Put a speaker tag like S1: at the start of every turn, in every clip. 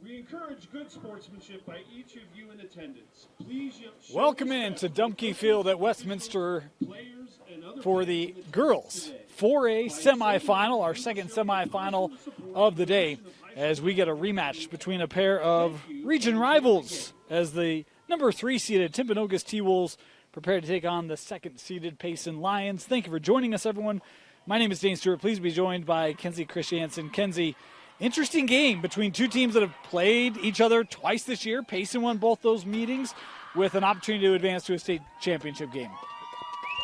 S1: We encourage good sportsmanship by each of you in attendance. Please
S2: welcome in to Dumke Field at Westminster for the girls 4A semifinal, our second semifinal of the day, as we get a rematch between a pair of region rivals as the number 3 seeded Timpanogos Timberwolves prepare to take on the 2nd seeded Payson Lions. Thank you for joining us, everyone. My name is Dane Stewart. Please be joined by Kenzie Christiansen. Kenzie, interesting game between two teams that have played each other twice this year. Payson won both those meetings with an opportunity to advance to a state championship game.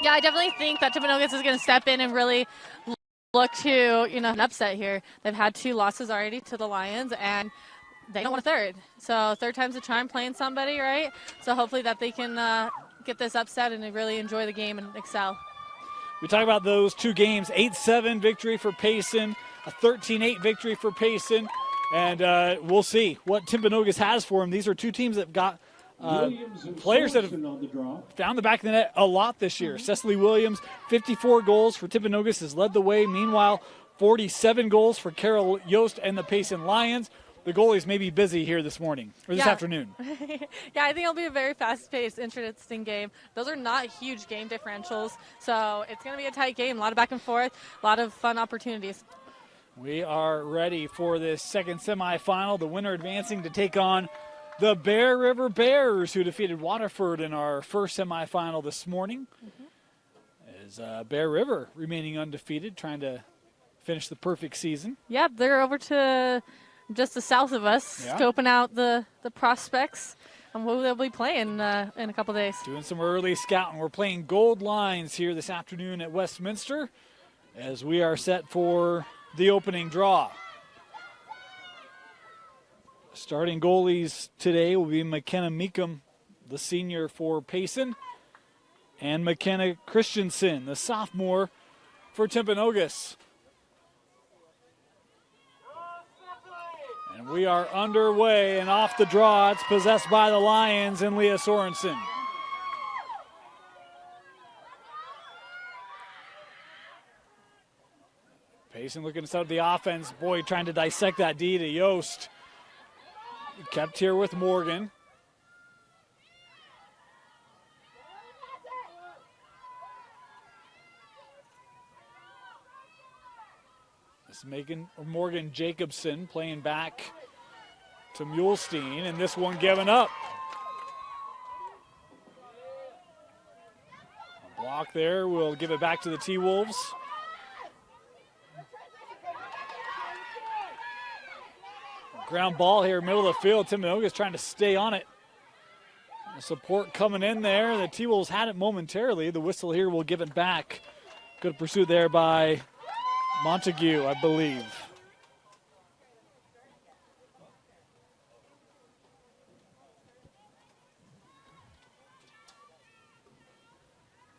S3: Yeah, I definitely think that Timpanogos is going to step in and really look to, an upset here. They've had 2 losses already to the Lions, and they don't want a third. So third time's a charm playing somebody, right? So hopefully that they can get this upset and really enjoy the game and excel.
S2: We talk about those 2 games, 8-7 victory for Payson, a 13-8 victory for Payson, and we'll see what Timpanogos has for them. These are 2 teams that have got players that have found the back of the net a lot this year. Cecily Williams, 54 goals for Timpanogos, has led the way. Meanwhile, 47 goals for Carol Yost and the Payson Lions. The goalies may be busy here this morning, or this afternoon.
S3: Yeah, I think it'll be a very fast-paced, interesting game. Those are not huge game differentials, so it's going to be a tight game, a lot of back and forth, a lot of fun opportunities.
S2: We are ready for this second semifinal, the winner advancing to take on the Bear River Bears, who defeated Waterford in our first semifinal this morning. As Bear River remaining undefeated, trying to finish the perfect season.
S3: Yep, they're over to just the south of us, scoping out the prospects and who they'll be playing in a couple days.
S2: Doing some early scouting. We're playing Gold Lines here this afternoon at Westminster as we are set for the opening draw. Starting goalies today will be McKenna Meekum, the senior for Payson, and McKenna Christensen, the sophomore for Timpanogos. And we are underway, and off the draw, it's possessed by the Lions and Leah Sorensen. Payson looking to set up the offense. Boy, trying to dissect that D to Yost. Kept here with Morgan. This is making Morgan Jacobson playing back to Mulestein, and this one given up. A block there. We'll give it back to the T-Wolves. Ground ball here, middle of the field. Timpanogos trying to stay on it. The support coming in there. The T-Wolves had it momentarily. The whistle here will give it back. Good pursuit there by Montague, I believe.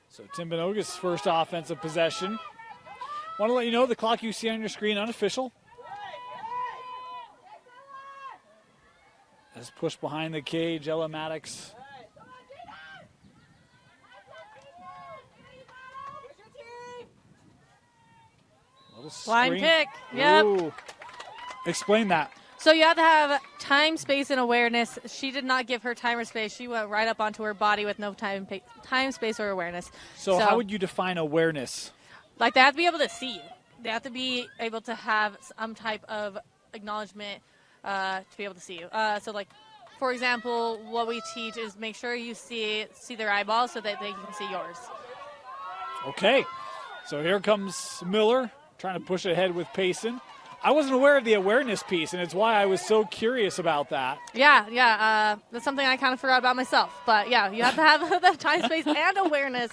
S2: So Timpanogos' first offensive possession. Want to let you know the clock you see on your screen, unofficial. As pushed behind the cage, Ella Maddox.
S3: Line pick, yep.
S2: Ooh. Explain that.
S3: So you have to have time, space, and awareness. She did not give her time or space. She went right up onto her body with no time, space, or awareness.
S2: So how would you define awareness?
S3: Like, they have to be able to see you. They have to be able to have some type of acknowledgement to be able to see you. So, like, for example, what we teach is make sure you see their eyeballs so that they can see yours.
S2: Okay. So here comes Miller trying to push ahead with Payson. I wasn't aware of the awareness piece, and it's why I was so curious about that.
S3: Yeah. That's something I kind of forgot about myself. But, yeah, you have to have the time, space, and awareness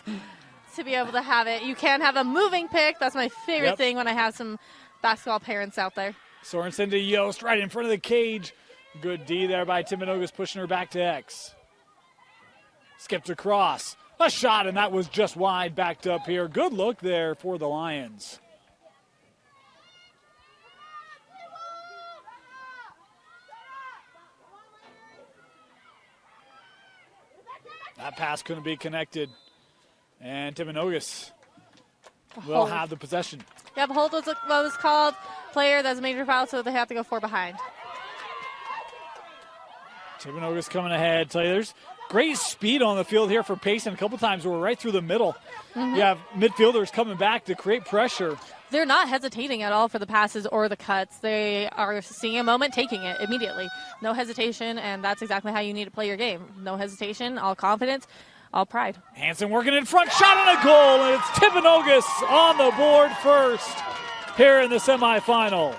S3: to be able to have it. You can have a moving pick. That's my favorite thing when I have some basketball parents out there.
S2: Sorensen to Yost right in front of the cage. Good D there by Timpanogos, pushing her back to X. Skipped across. A shot, and that was just wide, backed up here. Good look there for the Lions. That pass couldn't be connected. And Timpanogos will have the possession.
S3: Yeah, hold was what was called. Player that's a major foul, so they have to go 4 behind.
S2: Timpanogos coming ahead. Tell you, there's great speed on the field here for Payson. A couple times we're right through the middle. You have midfielders coming back to create pressure.
S3: They're not hesitating at all for the passes or the cuts. They are seeing a moment, taking it immediately. No hesitation, and that's exactly how you need to play your game. No hesitation, all confidence, all pride.
S2: Hansen working in front, shot on a goal, and it's Timpanogos on the board first here in the semifinal.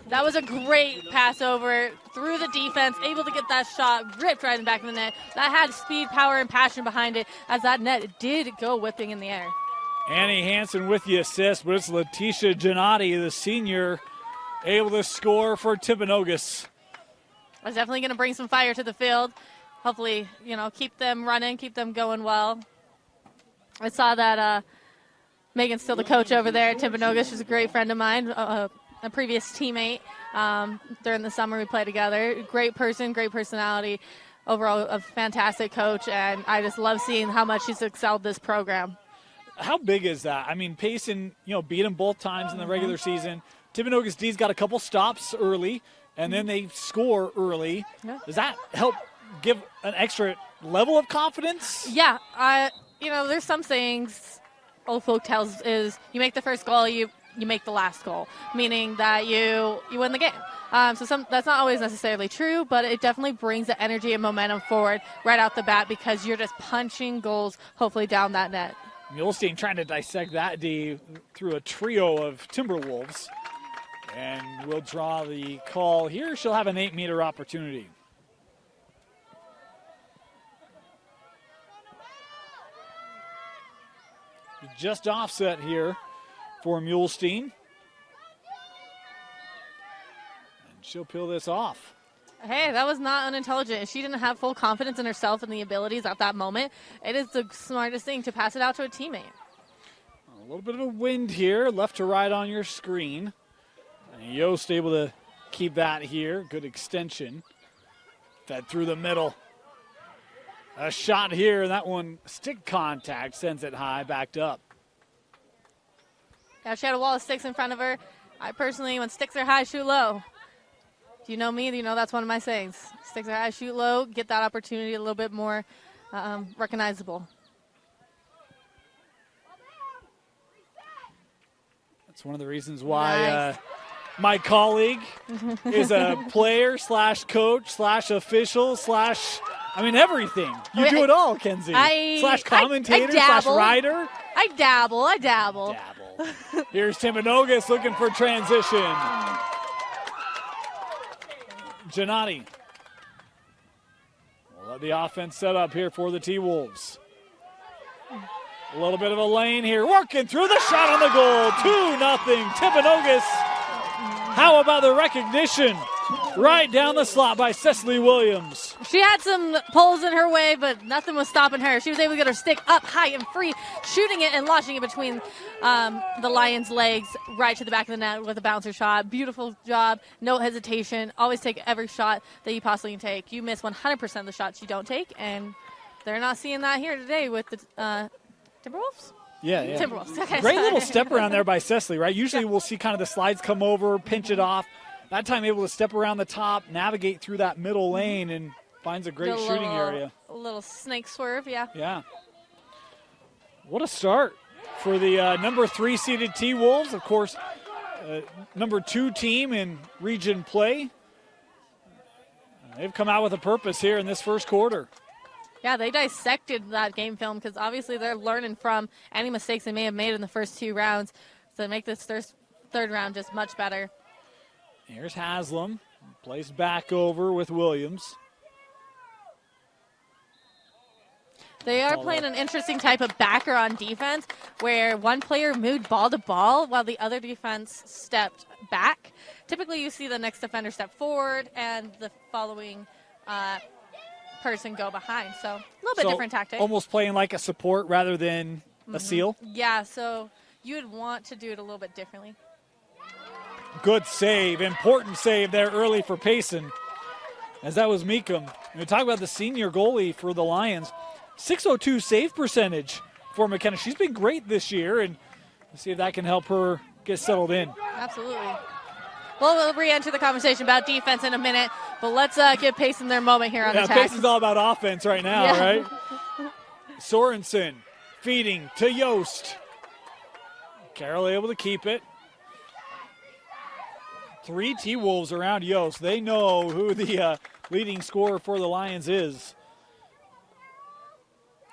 S3: That was a great pass over through the defense, able to get that shot ripped right in the back of the net. That had speed, power, and passion behind it as that net did go whipping in the air.
S2: Annie Hansen with the assist, but it's Letitia Gennady, the senior, able to score for Timpanogos.
S3: That's definitely going to bring some fire to the field. Hopefully, keep them running, keep them going well. I saw that Megan's still the coach over there at Timpanogos. She's a great friend of mine, a previous teammate. During the summer we played together. Great person, great personality. Overall, a fantastic coach, and I just love seeing how much she's excelled this program.
S2: How big is that? I mean, Payson, beat them both times in the regular season. Timpanogos D's got a couple stops early, and then they score early. Yeah. Does that help give an extra level of confidence?
S3: Yeah. There's some things old folk tells is you make the first goal, you make the last goal, meaning that you win the game. That's not always necessarily true, but it definitely brings the energy and momentum forward right out the bat because you're just punching goals, hopefully down that net.
S2: Mulestein trying to dissect that D through a trio of Timberwolves. And we'll draw the call here. She'll have an 8-meter opportunity. Just offset here for Mulestein. And she'll peel this off.
S3: Hey, that was not unintelligent. If she didn't have full confidence in herself and the abilities at that moment, it is the smartest thing to pass it out to a teammate.
S2: A little bit of a wind here, left to right on your screen. And Yost able to keep that here. Good extension. Fed through the middle. A shot here, and that one stick contact sends it high, backed up.
S3: Yeah, she had a wall of sticks in front of her. I personally, when sticks are high, shoot low. Do you know me? You know that's one of my sayings. Sticks are high, shoot low, get that opportunity a little bit more recognizable.
S2: That's one of the reasons why my colleague is a player / coach / official / everything. You do it all, Kenzie. / commentator / writer.
S3: I dabble.
S2: Here's Timpanogos looking for transition. Gennady. We'll let the offense set up here for the T-Wolves. A little bit of a lane here. Working through the shot on the goal. 2-0 Timpanogos. How about the recognition? Right down the slot by Cecily Williams.
S3: She had some pulls in her way, but nothing was stopping her. She was able to get her stick up high and free, shooting it and launching it between the Lions' legs right to the back of the net with a bouncer shot. Beautiful job, no hesitation. Always take every shot that you possibly can take. You miss 100% of the shots you don't take, and they're not seeing that here today with the Timberwolves?
S2: Yeah.
S3: Timberwolves. Okay,
S2: great little step around there by Cecily, right? Usually we'll see kind of the slides come over, pinch it off. That time able to step around the top, navigate through that middle lane, and finds a great shooting area.
S3: A little snake swerve, yeah.
S2: Yeah. What a start for the number 3 seeded T-Wolves. Of course, number 2 team in region play. They've come out with a purpose here in this first quarter.
S3: Yeah, they dissected that game film because obviously they're learning from any mistakes they may have made in the first 2 rounds to make this third round just much better.
S2: Here's Haslam, plays back over with Williams.
S3: They are playing an interesting type of backer on defense where one player moved ball to ball while the other defense stepped back. Typically you see the next defender step forward and the following person go behind. So a little bit different tactic.
S2: Almost playing like a support rather than a seal?
S3: Yeah, so you would want to do it a little bit differently.
S2: Good save, important save there early for Payson, as that was Meekum. We talk about the senior goalie for the Lions. 602 save percentage for McKenna. She's been great this year, and we'll see if that can help her get settled in.
S3: Absolutely. we'll re-enter the conversation about defense in a minute, but let's give Payson their moment here on attack.
S2: Payson's all about offense right now, right? Sorensen feeding to Yost. Carroll able to keep it. 3 T-Wolves around Yost. They know who the leading scorer for the Lions is.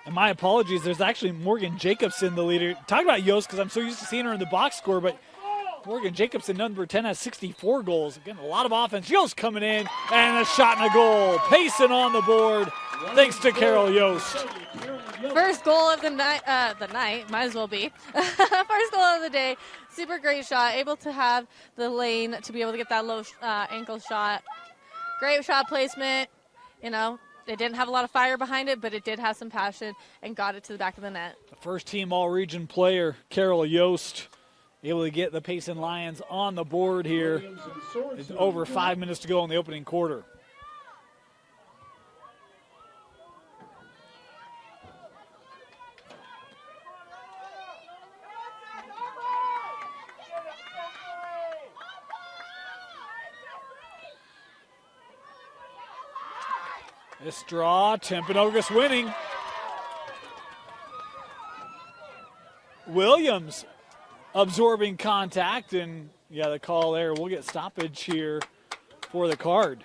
S2: And my apologies, there's actually Morgan Jacobson, the leader. Talk about Yost because I'm so used to seeing her in the box score, but Morgan Jacobson, number 10, has 64 goals. Again, a lot of offense. Yost coming in, and a shot and a goal. Payson on the board, thanks to Carol Yost.
S3: First goal of the night, might as well be. First goal of the day. Super great shot, able to have the lane to be able to get that low ankle shot. Great shot placement. You know, it didn't have a lot of fire behind it, but it did have some passion and got it to the back of the net.
S2: The first team all-region player, Carol Yost, able to get the Payson Lions on the board here. It's over 5 minutes to go in the opening quarter. This draw, Timpanogos winning. Williams absorbing contact, and the call there. We'll get stoppage here for the card.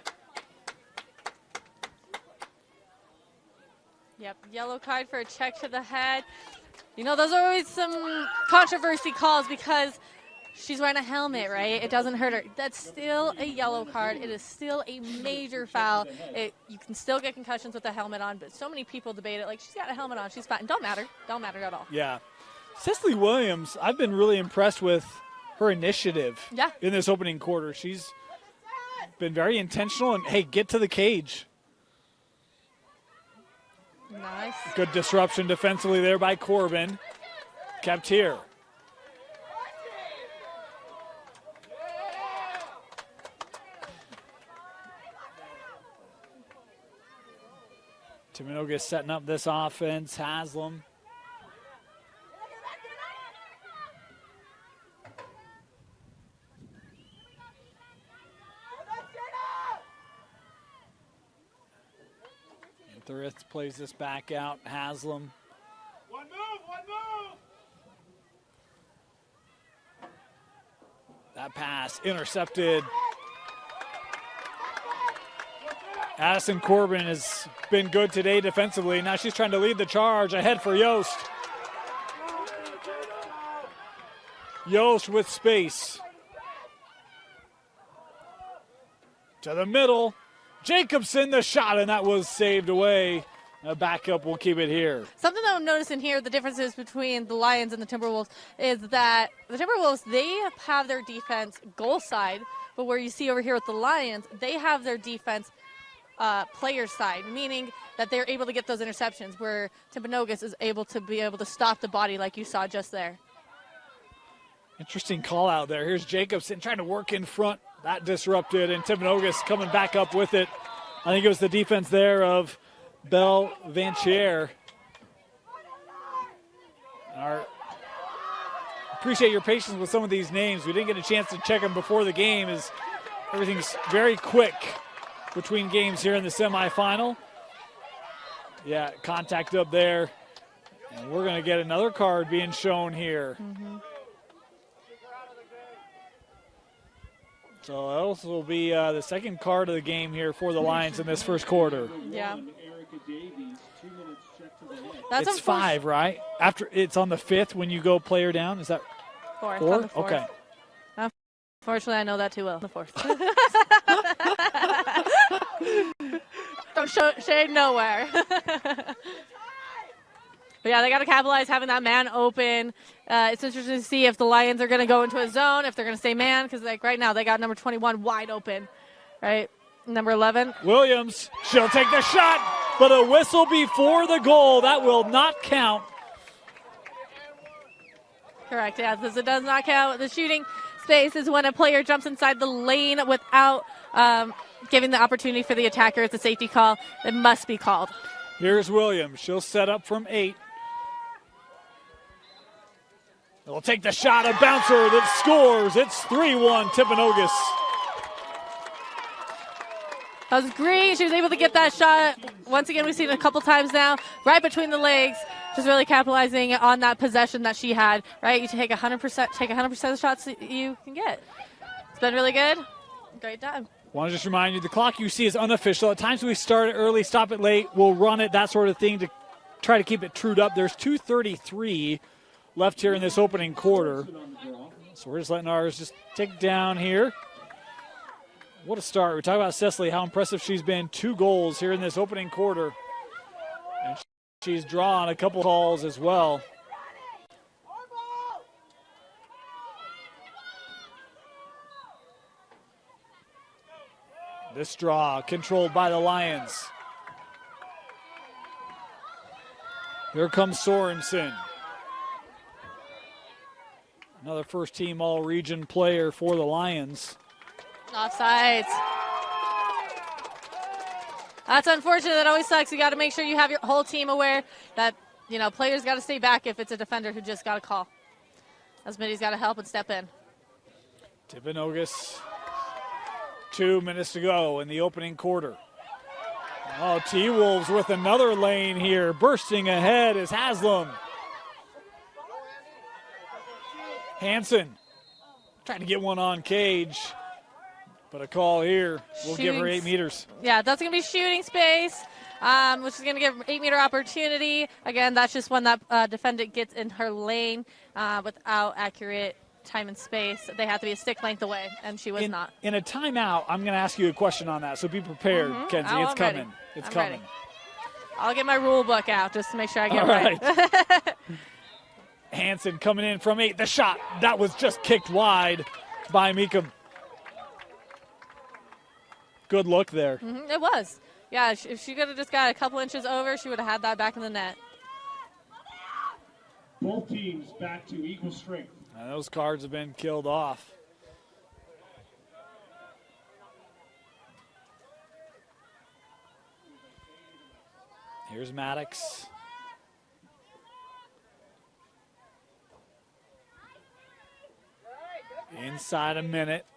S3: Yep, yellow card for a check to the head. You know, those are always some controversy calls because she's wearing a helmet, right? It doesn't hurt her. That's still a yellow card. It is still a major foul. You can still get concussions with the helmet on, but so many people debate it. Like, she's got a helmet on. She's fine. Don't matter. Don't matter at all.
S2: Yeah. Cicely Williams, I've been really impressed with her initiative in this opening quarter. She's been very intentional and, hey, get to the cage.
S3: Nice.
S2: Good disruption defensively there by Corbin. Kept here. Timpanogos setting up this offense. Haslam. Thorith plays this back out. Haslam.
S1: One move!
S2: That pass intercepted. Addison Corbin has been good today defensively. Now she's trying to lead the charge. Ahead for Yost. Yost with space. To the middle. Jacobson the shot, and that was saved away. A backup will keep it here.
S3: Something that I'm noticing here, the differences between the Lions and the Timberwolves, is that the Timberwolves, they have their defense goal side, but where you see over here with the Lions, they have their defense player side, meaning that they're able to get those interceptions, where Timpanogos is able to stop the body like you saw just there.
S2: Interesting call out there. Here's Jacobson trying to work in front. That disrupted, and Timpanogos coming back up with it. I think it was the defense there of Belle Vanchier. Appreciate your patience with some of these names. We didn't get a chance to check them before the game, as everything's very quick between games here in the semifinal. Yeah, contact up there. And we're going to get another card being shown here.
S3: Mm-hmm.
S2: So that will be the second card of the game here for the Lions in this first quarter.
S3: Yeah.
S2: It's 5, right? After it's on the 5th when you go player down. Is that
S3: 4th?
S2: 4?
S3: On the 4th.
S2: Okay.
S3: Unfortunately, I know that too well. The 4th. Don't shade nowhere. But yeah, they got to capitalize having that man open. It's interesting to see if the Lions are going to go into a zone, if they're going to stay man, because like right now they got number 21 wide open, right? Number 11.
S2: Williams, she'll take the shot, but a whistle before the goal. That will not count.
S3: Correct, yeah, because it does not count. The shooting space is when a player jumps inside the lane without giving the opportunity for the attacker. It's a safety call. It must be called.
S2: Here's Williams. She'll set up from 8. They'll take the shot, a bouncer that scores. It's 3-1 Timpanogos.
S3: That was great. She was able to get that shot. Once again, we've seen it a couple times now, right between the legs. Just really capitalizing on that possession that she had, right? You take 100%, take 100% of the shots that you can get. It's been really good. Great time.
S2: Want to just remind you, the clock you see is unofficial. At times we start it early, stop it late, we'll run it, that sort of thing to try to keep it trued up. There's 2:33 left here in this opening quarter. So we're just letting ours just tick down here. What a start. We're talking about Cecily, how impressive she's been. 2 goals here in this opening quarter. And she's drawn a couple calls as well. This draw controlled by the Lions. Here comes Sorensen. Another first-team all-region player for the Lions.
S3: Offsides. That's unfortunate. That always sucks. You got to make sure you have your whole team aware that, players got to stay back if it's a defender who just got a call. Asmity's got to help and step in.
S2: Timpanogos, 2 minutes to go in the opening quarter. Oh, T-Wolves with another lane here. Bursting ahead is Haslam. Hansen trying to get one on Cage. But a call here will give her 8 meters.
S3: Yeah, that's going to be shooting space, which is going to give 8-meter opportunity. Again, that's just when that defendant gets in her lane without accurate time and space. They have to be a stick length away, and she was not. In a timeout,
S2: I'm going to ask you a question on that, so be prepared, Kenzie. It's coming.
S3: Ready.
S2: It's coming.
S3: Ready. I'll get my rule book out just to make sure I get
S2: it
S3: right.
S2: Hansen coming in from 8. The shot, that was just kicked wide by Meekum. Good look there.
S3: It was. Yeah, if she could have just got a couple inches over, she would have had that back in the net.
S1: Both teams back to equal strength.
S2: And those cards have been killed off. Here's Maddox. Inside a minute.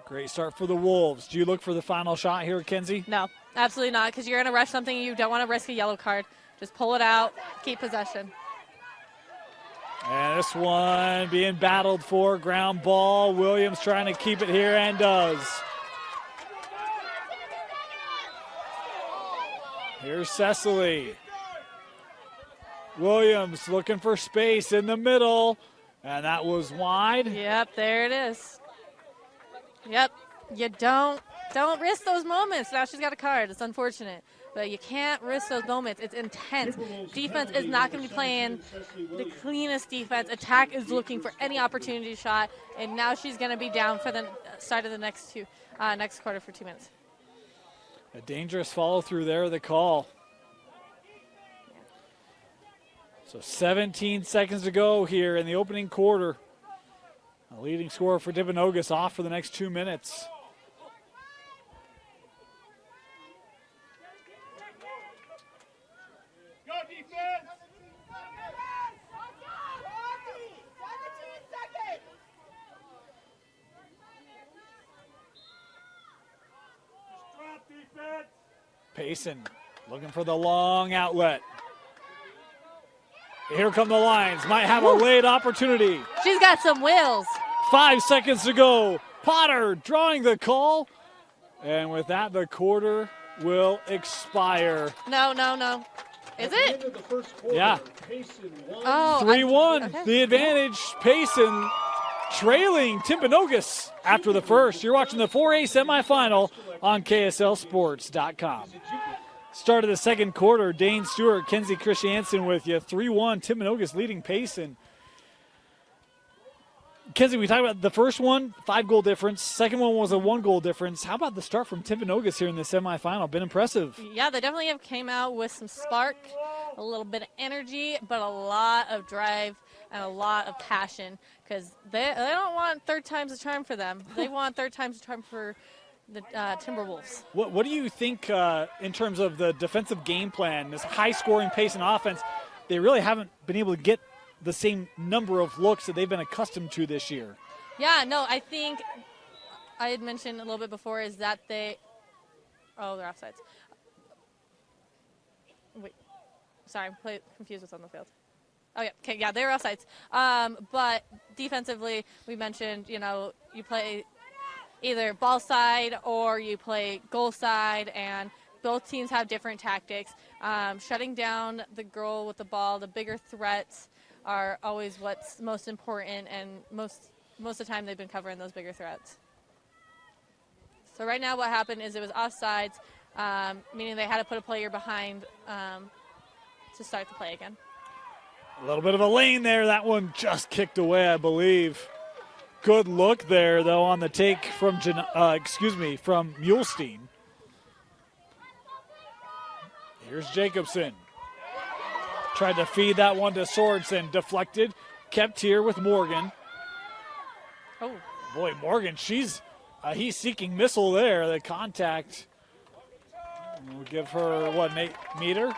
S2: Great start for the Wolves. Do you look for the final shot here, Kenzie?
S3: No, absolutely not, because you're going to rush something. You don't want to risk a yellow card. Just pull it out, keep possession.
S2: And this one being battled for. Ground ball. Williams trying to keep it here and does. Here's Cecily. Williams looking for space in the middle. And that was wide.
S3: Yep, there it is. Yep, you don't risk those moments. Now she's got a card. It's unfortunate, but you can't risk those moments. It's intense. Defense is not going to be playing the cleanest defense. Attack is looking for any opportunity shot, and now she's going to be down for the start of the next quarter for 2 minutes.
S2: A dangerous follow through there, the call. So 17 seconds to go here in the opening quarter. A leading scorer for Timpanogos off for the next 2 minutes.
S1: Go defense! Drop defense!
S2: Payson looking for the long outlet. Here come the Lions. Might have a late opportunity.
S3: She's got some wheels.
S2: 5 seconds to go. Potter drawing the call. And with that, the quarter will expire.
S3: No. Is it?
S2: Yeah.
S3: Oh,
S2: 3-1.
S3: okay.
S2: The advantage. Payson trailing Timpanogos after the first. You're watching the 4A semifinal on KSLSports.com. Start of the second quarter, Dane Stewart, Kenzie Christiansen with you. 3-1, Timpanogos leading Payson. Kenzie, we talked about the first one, 5-goal difference. Second one was a 1-goal difference. How about the start from Timpanogos here in the semifinal? Been impressive.
S3: Yeah, they definitely have came out with some spark, a little bit of energy, but a lot of drive and a lot of passion, because they don't want third time's a charm for them. They want third time's a charm for the Timberwolves.
S2: What do you think in terms of the defensive game plan, this high-scoring pace and offense? They really haven't been able to get the same number of looks that they've been accustomed to this year.
S3: Yeah, no, I think I had mentioned a little bit before is that they're offsides. Wait, sorry, I'm confused what's on the field. Oh, yeah, okay, yeah, they're offsides. But defensively, we mentioned, you play either ball side or you play goal side, and both teams have different tactics. Shutting down the girl with the ball, the bigger threats are always what's most important, and most of the time they've been covering those bigger threats. So right now what happened is it was offsides, meaning they had to put a player behind to start the play again.
S2: A little bit of a lane there. That one just kicked away, I believe. Good look there, though, on the take from from Mulestein. Here's Jacobson. Tried to feed that one to Sorensen. Deflected. Kept here with Morgan.
S3: Oh.
S2: Boy, Morgan, he's seeking missile there. The contact. We'll give her, an 8-meter?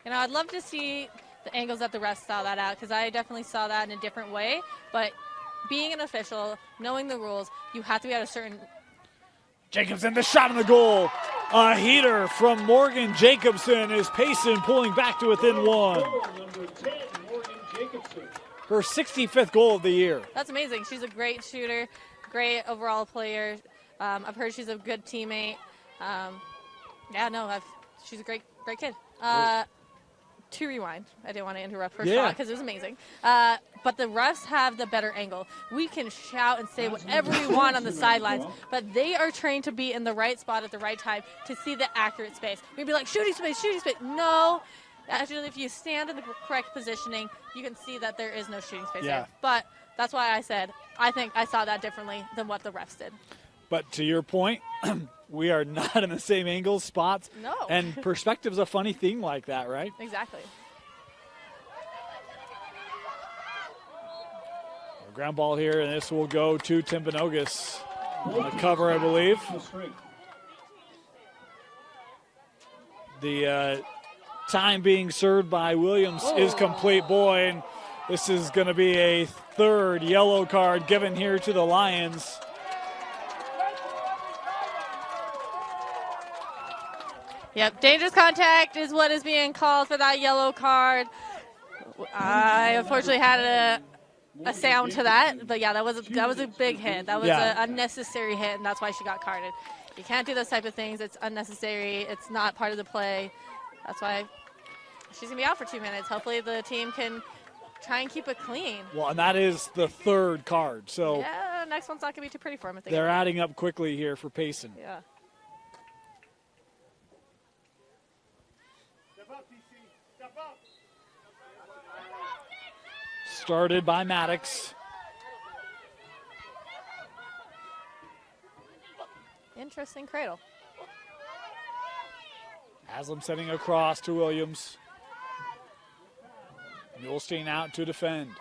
S3: I'd love to see the angles that the refs saw that out, because I definitely saw that in a different way. But being an official, knowing the rules, you have to be at a certain...
S2: Jacobson, the shot on the goal. A heater from Morgan Jacobson is Payson pulling back to within one.
S1: Number 10, Morgan Jacobson.
S2: Her 65th goal of the year.
S3: That's amazing. She's a great shooter, great overall player. I've heard she's a good teammate. She's a great kid. To rewind, I didn't want to interrupt her shot because it was amazing. But the refs have the better angle. We can shout and say whatever we want on the sidelines, but they are trained to be in the right spot at the right time to see the accurate space. We'd be like, shooting space. No. Actually, if you stand in the correct positioning, you can see that there is no shooting space there. But that's why I said I think I saw that differently than what the refs did.
S2: But to your point, we are not in the same angles, spots.
S3: No.
S2: And perspective's a funny thing like that, right?
S3: Exactly.
S2: Ground ball here, and this will go to Timpanogos on the cover, I believe. The time being served by Williams is complete. Boy, and this is going to be a third yellow card given here to the Lions.
S3: Yep, dangerous contact is what is being called for that yellow card. I unfortunately had a sound to that, but yeah, that was a big hit. That was an unnecessary hit, and that's why she got carded. You can't do those type of things. It's unnecessary. It's not part of the play. That's why she's going to be out for 2 minutes. Hopefully the team can try and keep it clean.
S2: Well, and that is the third card. So
S3: yeah, next one's not going to be too pretty for them.
S2: They're adding up quickly here for Payson.
S3: Yeah.
S2: Started by Maddox.
S3: Interesting cradle.
S2: Haslam setting across to Williams. Mulestein out to defend.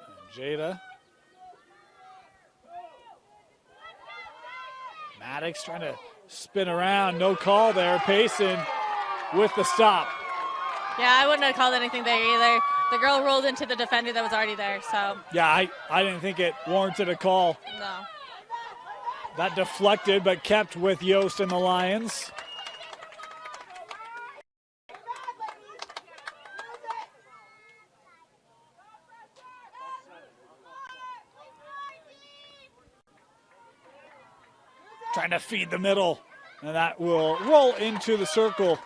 S2: And Jada. Maddox trying to spin around. No call there. Payson with the stop.
S3: Yeah, I wouldn't have called anything there either. The girl rolled into the defender that was already there, so.
S2: Yeah, I didn't think it warranted a call.
S3: No.
S2: That deflected, but kept with Yost and the Lions. Trying to feed the middle, and that will roll into the circle.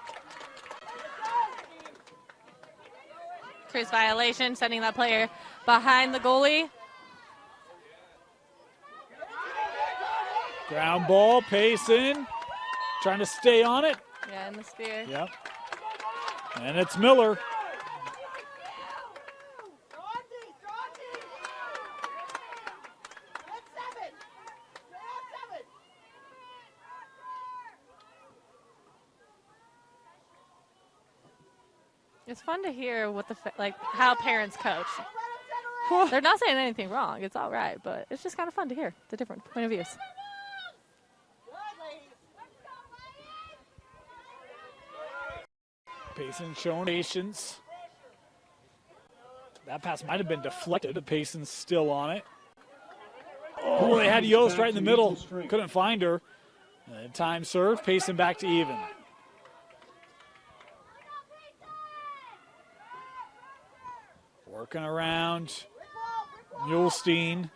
S3: Crease violation, sending that player behind the goalie.
S2: Ground ball, Payson trying to stay on it.
S3: Yeah, in the spear.
S2: Yep. And it's Miller.
S3: It's fun to hear what how parents coach. They're not saying anything wrong. It's all right, but it's just kind of fun to hear the different point of views.
S2: Payson showing patience. That pass might have been deflected, but Payson's still on it. Oh, they had Yost right in the middle. Couldn't find her. Time served. Payson back to even. Working around Mulestein.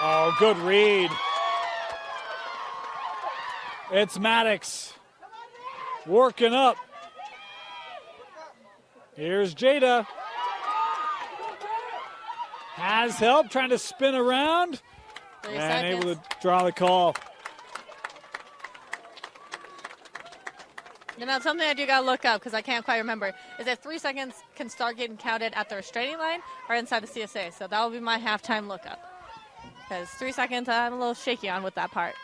S2: Oh, good read. It's Maddox working up. Here's Jada. Has help, trying to spin around. And able to draw the call.
S3: You know, something I do got to look up because I can't quite remember is that 3 seconds can start getting counted at the restraining line or inside the CSA. So that will be my halftime lookup. Because 3 seconds, I'm a little shaky on with that part.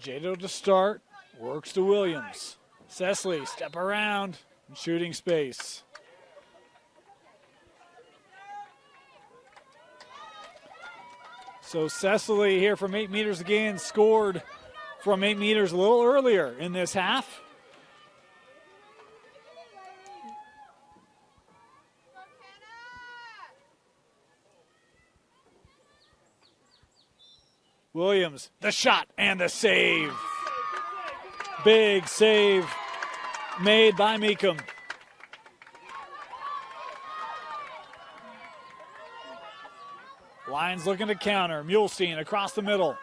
S2: Jado to start. Works to Williams. Cecily, step around. Shooting space. So Cecily here from 8 meters again scored from 8 meters a little earlier in this half. Williams, the shot and the save. Big save made by Meekum. Lions looking to counter. Mulestein across the middle.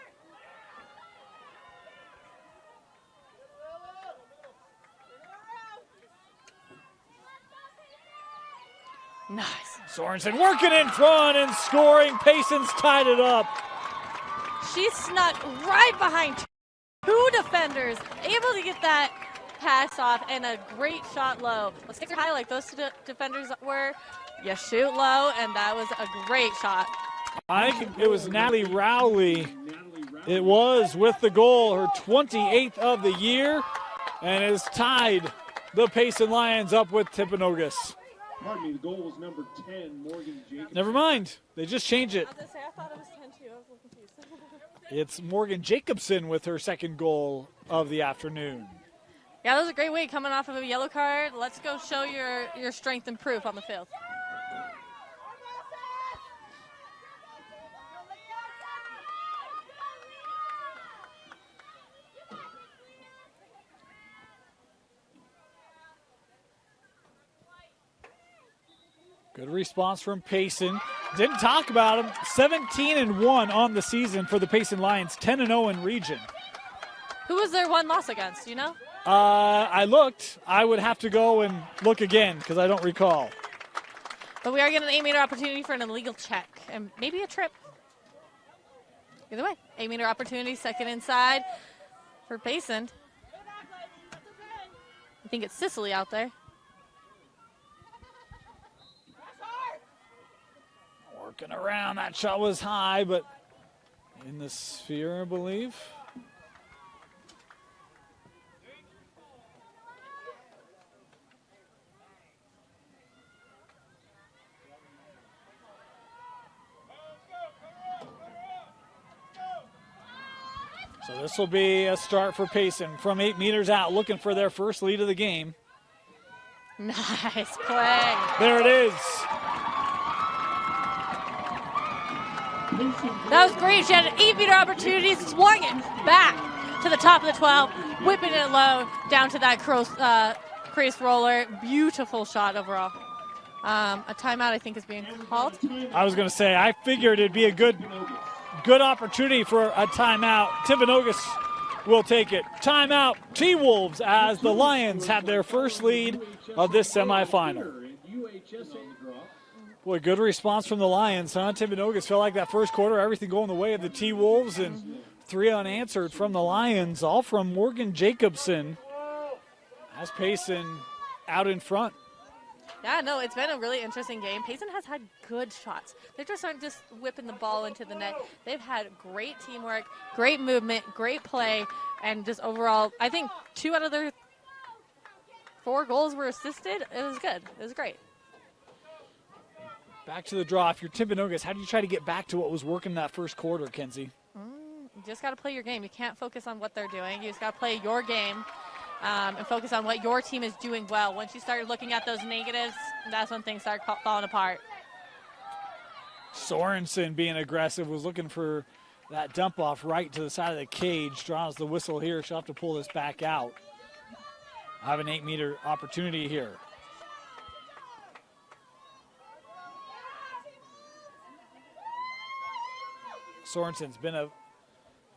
S3: Nice.
S2: Sorensen working in front and scoring. Payson's tied it up.
S3: She snuck right behind two defenders, able to get that pass off and a great shot low. Let's take her high like those two defenders were. You shoot low, and that was a great shot.
S2: I think it was Natalie Rowley. It was with the goal, her 28th of the year, and has tied the Payson Lions up with Timpanogos.
S1: Pardon me, the goal was number 10, Morgan Jacobson.
S2: Never mind. They just changed it.
S3: I was going to say, I thought it was 10 too. I was a little confused.
S2: It's Morgan Jacobson with her second goal of the afternoon.
S3: Yeah, that was a great way coming off of a yellow card. Let's go show your strength and proof on the field.
S2: Good response from Payson. Didn't talk about him. 17-1 on the season for the Payson Lions. 10-0 in region.
S3: Who was their one loss against, you know?
S2: I looked. I would have to go and look again because I don't recall.
S3: But we are getting an 8-meter opportunity for an illegal check and maybe a trip. Either way, 8-meter opportunity, second inside for Payson. I think it's Sicily out there.
S2: Working around. That shot was high, but in the sphere, I believe. So this will be a start for Payson from 8 meters out, looking for their first lead of the game.
S3: Nice play.
S2: There it is.
S3: That was great. She had an 8-meter opportunity, swung it back to the top of the 12, whipping it low down to that crease roller. Beautiful shot overall. A timeout, I think, is being called.
S2: I was going to say, I figured it'd be a good opportunity for a timeout. Timpanogos will take it. Timeout, T-Wolves, as the Lions have their first lead of this semifinal. Boy, good response from the Lions, huh? Timpanogos felt like that first quarter, everything going the way of the T-Wolves, and 3 unanswered from the Lions, all from Morgan Jacobson. As Payson out in front.
S3: Yeah, no, it's been a really interesting game. Payson has had good shots. They just aren't just whipping the ball into the net. They've had great teamwork, great movement, great play, and just overall, I think 2 out of their 4 goals were assisted. It was good. It was great.
S2: Back to the draw. If you're Timpanogos, how do you try to get back to what was working that first quarter, Kenzie?
S3: You just got to play your game. You can't focus on what they're doing. You just got to play your game and focus on what your team is doing well. Once you start looking at those negatives, that's when things start falling apart.
S2: Sorensen being aggressive, was looking for that dump off right to the side of the cage. Draws the whistle here. She'll have to pull this back out. I have an 8-meter opportunity here. Sorensen's been a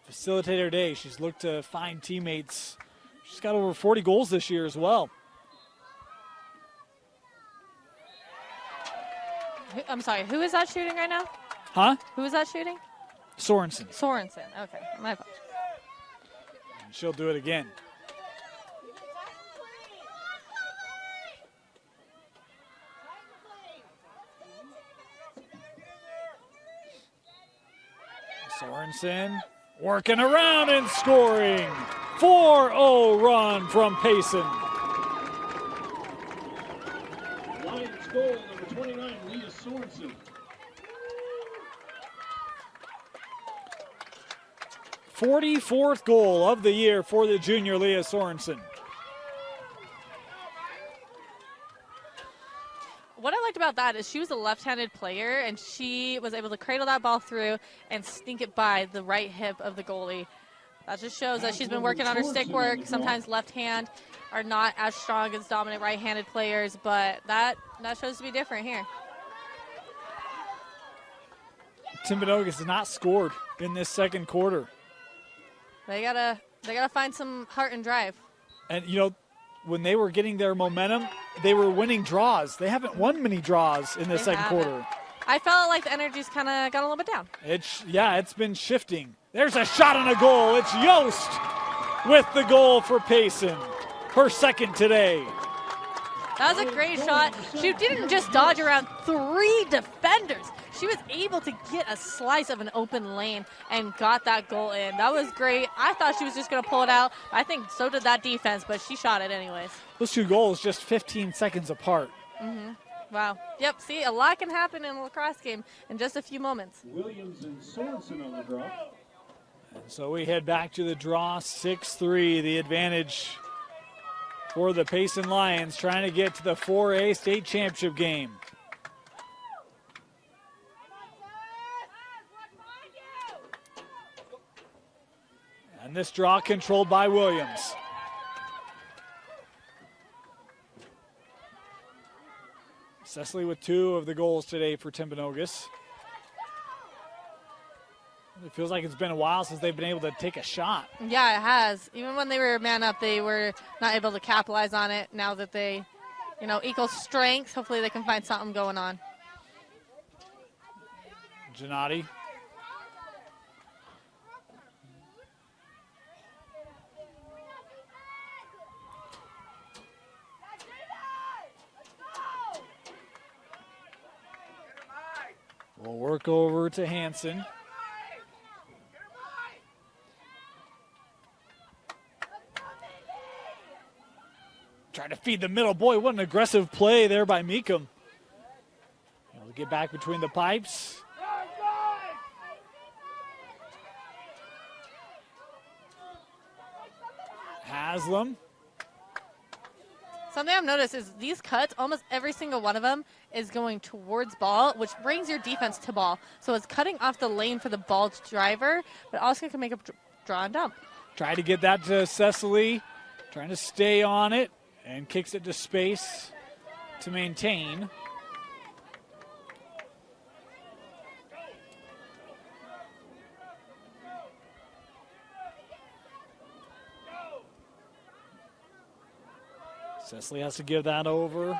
S2: facilitator today. She's looked to find teammates. She's got over 40 goals this year as well.
S3: I'm sorry, who is that shooting right now?
S2: Huh?
S3: Who is that shooting?
S2: Sorensen.
S3: Sorensen, okay, my apologies.
S2: And she'll do it again. Sorensen working around and scoring. 4-0 run from Payson.
S1: Lions goal, number 29, Leah Sorensen.
S2: 44th goal of the year for the junior Leah Sorensen.
S3: What I liked about that is she was a left-handed player, and she was able to cradle that ball through and sneak it by the right hip of the goalie. That just shows that she's been working on her stick work. Sometimes left hand are not as strong as dominant right-handed players, but that shows to be different here.
S2: Timpanogos has not scored in this second quarter.
S3: They gotta find some heart and drive.
S2: And you know, when they were getting their momentum, they were winning draws. They haven't won many draws in the second quarter.
S3: I felt like the energy's kind of got a little bit down.
S2: It's been shifting. There's a shot and a goal. It's Yost with the goal for Payson. Her second today.
S3: That was a great shot. She didn't just dodge around 3 defenders. She was able to get a slice of an open lane and got that goal in. That was great. I thought she was just going to pull it out. I think so did that defense, but she shot it anyways.
S2: Those two goals just 15 seconds apart.
S3: Wow. Yep, see, a lot can happen in a lacrosse game in just a few moments.
S1: Williams and Sorensen on the draw.
S2: So we head back to the draw, 6-3, the advantage for the Payson Lions, trying to get to the 4A state championship game. And this draw controlled by Williams. Cecily with 2 of the goals today for Timpanogos. It feels like it's been a while since they've been able to take a shot.
S3: Yeah, it has. Even when they were man up, they were not able to capitalize on it. Now that they, equal strength, hopefully they can find something going on.
S2: Gennady. We'll work over to Hansen. Trying to feed the middle. Boy, what an aggressive play there by Meekum. Able to get back between the pipes. Haslam.
S3: Something I've noticed is these cuts, almost every single one of them is going towards ball, which brings your defense to ball. So it's cutting off the lane for the ball driver, but also can make a draw and dump.
S2: Try to get that to Cecily. Trying to stay on it and kicks it to space to maintain. Cecily has to give that over.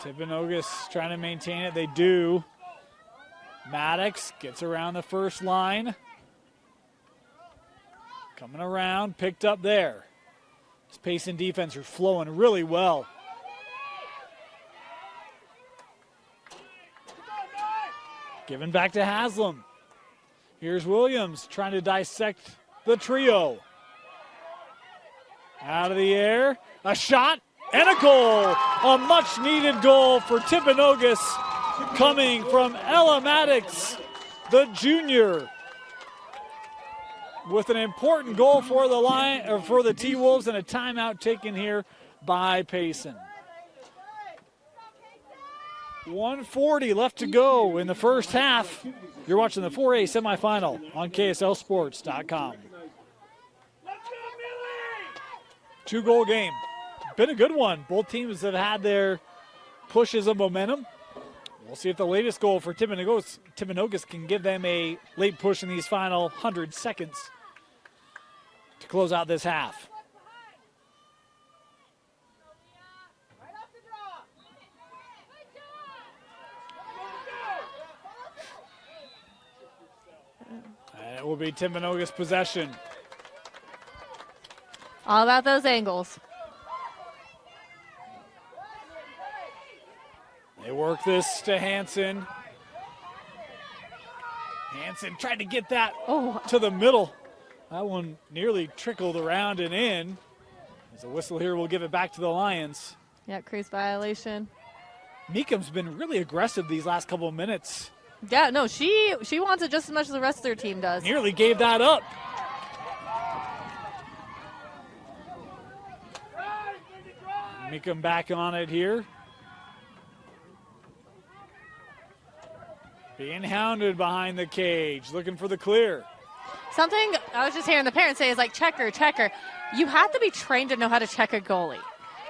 S2: Timpanogos trying to maintain it. They do. Maddox gets around the first line. Coming around, picked up there. This Payson defense are flowing really well. Given back to Haslam. Here's Williams trying to dissect the trio. Out of the air, a shot, And a goal, a much-needed goal for Timpanogos, coming from Ella Maddox, the junior, with an important goal for the T-Wolves and a timeout taken here by Payson. 1:40 left to go in the first half. You're watching the 4A semifinal on KSLSports.com. 2-goal game. Been a good one. Both teams have had their pushes of momentum. We'll see if the latest goal for Timpanogos can give them a late push in these final 100 seconds to close out this half. And it will be Timpanogos possession.
S3: All about those angles.
S2: They work this to Hansen. Hansen tried to get that to the middle. That one nearly trickled around and in. As a whistle here, we'll give it back to the Lions.
S3: Yeah, crease violation.
S2: Meekum's been really aggressive these last couple of minutes.
S3: Yeah, no, she wants it just as much as the rest of their team does.
S2: Nearly gave that up. Meekum back on it here. Being hounded behind the cage, looking for the clear.
S3: Something I was just hearing the parents say is like, check her, check her. You have to be trained to know how to check a goalie.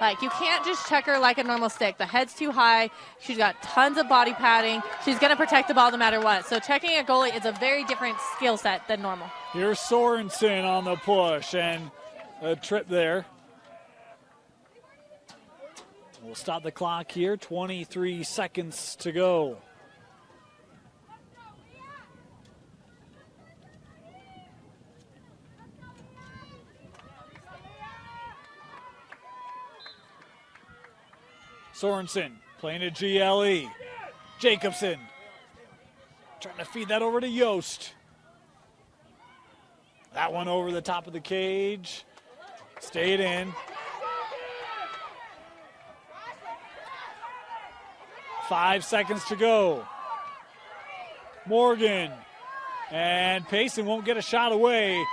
S3: Like, you can't just check her like a normal stick. The head's too high. She's got tons of body padding. She's going to protect the ball no matter what. So checking a goalie is a very different skill set than normal.
S2: Here's Sorensen on the push and a trip there. We'll stop the clock here. 23 seconds to go. Sorensen playing to GLE. Jacobson trying to feed that over to Yost. That one over the top of the cage. Stayed in. 5 seconds to go. Morgan. And Payson won't get a shot away.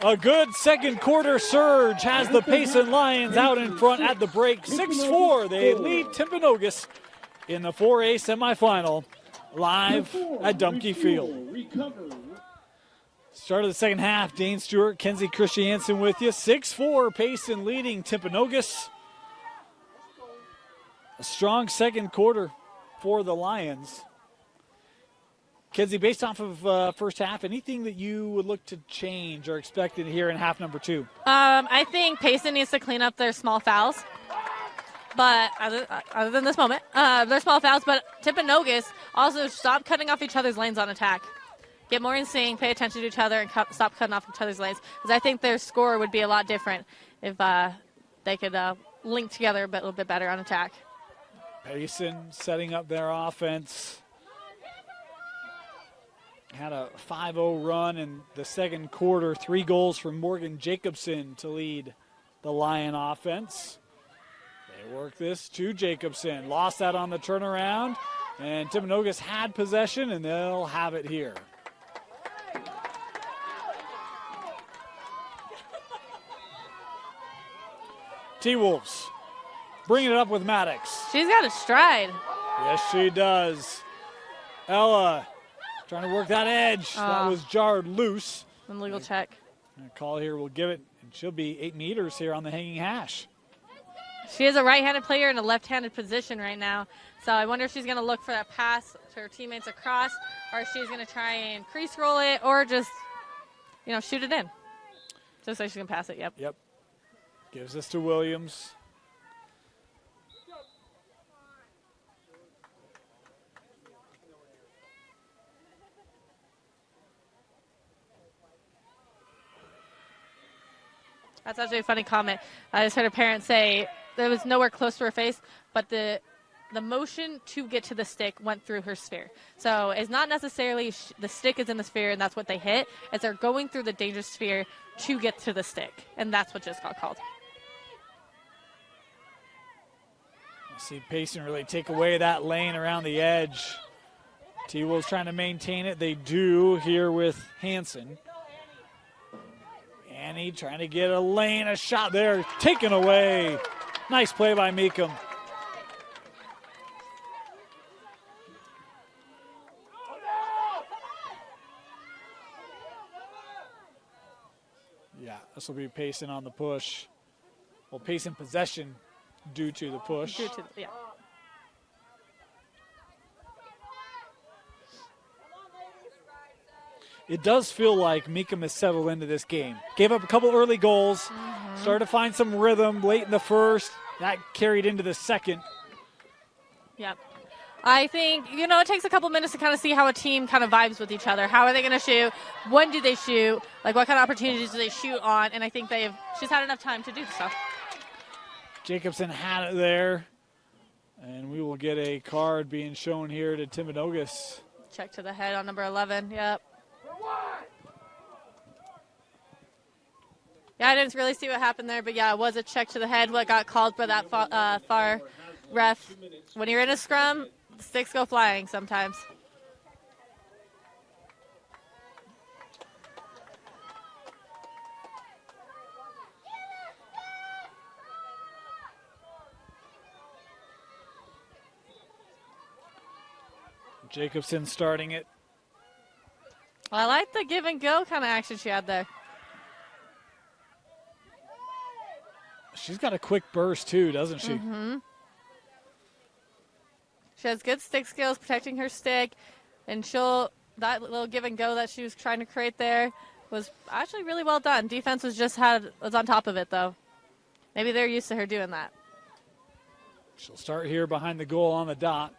S2: A good second quarter surge has the Payson Lions out in front at the break. 6-4. They lead Timpanogos in the 4A semifinal live at Dumke Field. Start of the second half. Dane Stewart, Kenzie Christiansen with you. 6-4. Payson leading Timpanogos. A strong second quarter for the Lions. Kenzie, based off of first half, anything that you would look to change or expected here in half number 2?
S3: I think Payson needs to clean up their small fouls. But other than this moment, their small fouls. But Timpanogos also stop cutting off each other's lanes on attack. Get more in sync, pay attention to each other, and stop cutting off each other's lanes. Because I think their score would be a lot different if they could link together a little bit better on attack.
S2: Payson setting up their offense. Had a 5-0 run in the second quarter. 3 goals from Morgan Jacobson to lead the Lion offense. They work this to Jacobson. Lost that on the turnaround. And Timpanogos had possession, and they'll have it here. T-Wolves bringing it up with Maddox.
S3: She's got a stride.
S2: Yes, she does. Ella trying to work that edge. That was jarred loose.
S3: Illegal check.
S2: A call here will give it, and she'll be 8 meters here on the hanging hash.
S3: She is a right-handed player in a left-handed position right now. So I wonder if she's going to look for that pass to her teammates across, or if she's going to try and crease roll it, or just, shoot it in. Just so she can pass it, yep.
S2: Yep. Gives this to Williams.
S3: That's actually a funny comment. I just heard a parent say there was nowhere close to her face, but the motion to get to the stick went through her sphere. So it's not necessarily the stick is in the sphere and that's what they hit. It's they're going through the danger sphere to get to the stick, and that's what just got called.
S2: See Payson really take away that lane around the edge. T-Wolves trying to maintain it. They do here with Hansen. Annie trying to get a lane, a shot there, taken away. Nice play by Meekum. Yeah, this will be Payson on the push. Well, Payson possession due to the push.
S3: Yeah.
S2: It does feel like Meekum has settled into this game. Gave up a couple early goals, started to find some rhythm late in the first. That carried into the second.
S3: Yep. I think, it takes a couple minutes to kind of see how a team kind of vibes with each other. How are they going to shoot? When do they shoot? Like, what kind of opportunities do they shoot on? And I think she's had enough time to do so.
S2: Jacobson had it there. And we will get a card being shown here to Timpanogos.
S3: Check to the head on number 11. Yep. Yeah, I didn't really see what happened there, but yeah, it was a check to the head. What got called for that far ref. When you're in a scrum, the sticks go flying sometimes.
S2: Jacobson starting it.
S3: I like the give and go kind of action she had there.
S2: She's got a quick burst too, doesn't she?
S3: Mm-hmm. She has good stick skills, protecting her stick, and that little give and go that she was trying to create there was actually really well done. Defense was on top of it though. Maybe they're used to her doing that.
S2: She'll start here behind the goal on the dot.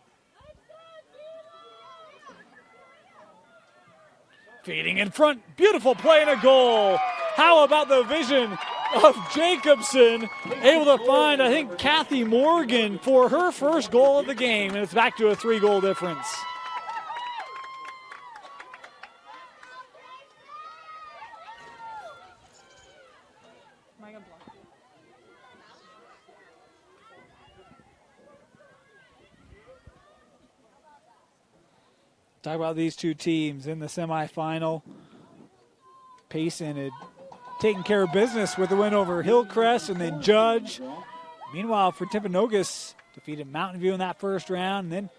S2: Feeding in front, beautiful play and a goal. How about the vision of Jacobson, able to find, I think, Kathy Morgan for her first goal of the game, and it's back to a 3-goal difference. Talk about these two teams in the semifinal. Payson had taken care of business with the win over Hillcrest and then Judge. Meanwhile, for Timpanogos, defeated Mountain View in that first round, and then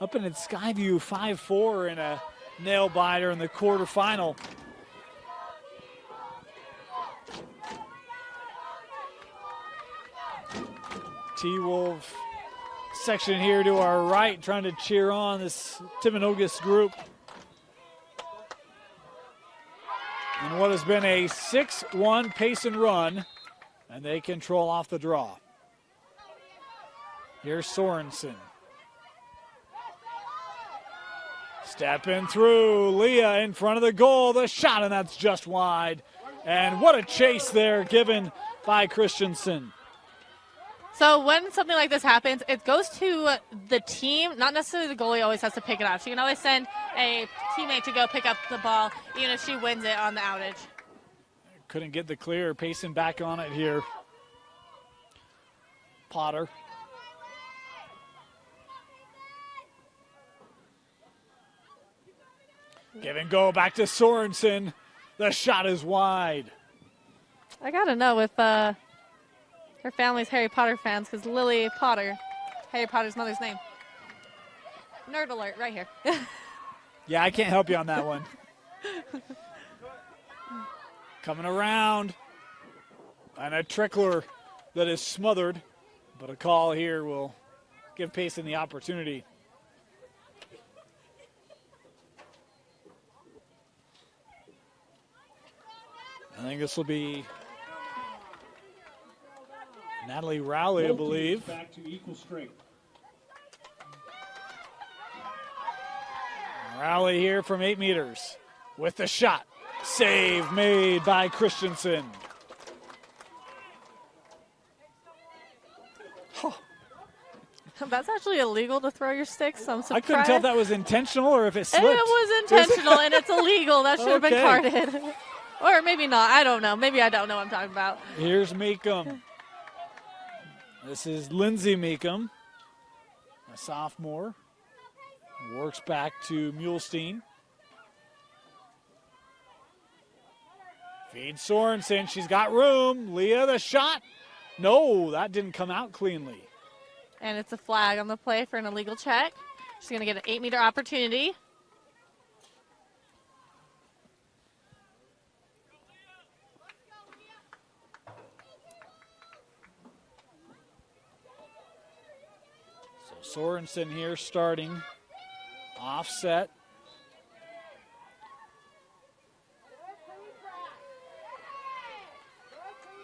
S2: up in Skyview 5-4 in a nail biter in the quarterfinal. T-Wolf section here to our right, trying to cheer on this Timpanogos group. And what has been a 6-1 Payson run, and they control off the draw. Here's Sorensen. Stepping through, Leah in front of the goal, the shot, and that's just wide. And what a chase there given by Christensen.
S3: So when something like this happens, it goes to the team, not necessarily the goalie always has to pick it up. She can always send a teammate to go pick up the ball, even if she wins it on the outage.
S2: Couldn't get the clear. Payson back on it here. Potter. Give and go back to Sorensen. The shot is wide.
S3: I got to know if her family's Harry Potter fans, because Lily Potter, Harry Potter's mother's name. Nerd alert right here.
S2: Yeah, I can't help you on that one. Coming around. And a trickler that is smothered. But a call here will give Payson the opportunity. I think this will be Natalie Rowley, I believe.
S1: Back to equal strength.
S2: Rowley here from 8 meters with the shot. Save made by Christensen. Oh.
S3: That's actually illegal to throw your sticks. I'm surprised.
S2: I couldn't tell if that was intentional or if it slipped.
S3: It was intentional, and it's illegal. That should have been carded. Or maybe not. I don't know. Maybe I don't know what I'm talking about.
S2: Here's Meekum. This is Lindsay Meekum. a sophomore. Works back to Mulestein. Feeds Sorensen. She's got room. Leah, the shot. No, that didn't come out cleanly.
S3: And it's a flag on the play for an illegal check. She's going to get an 8-meter opportunity.
S2: So Sorensen here starting. Offset.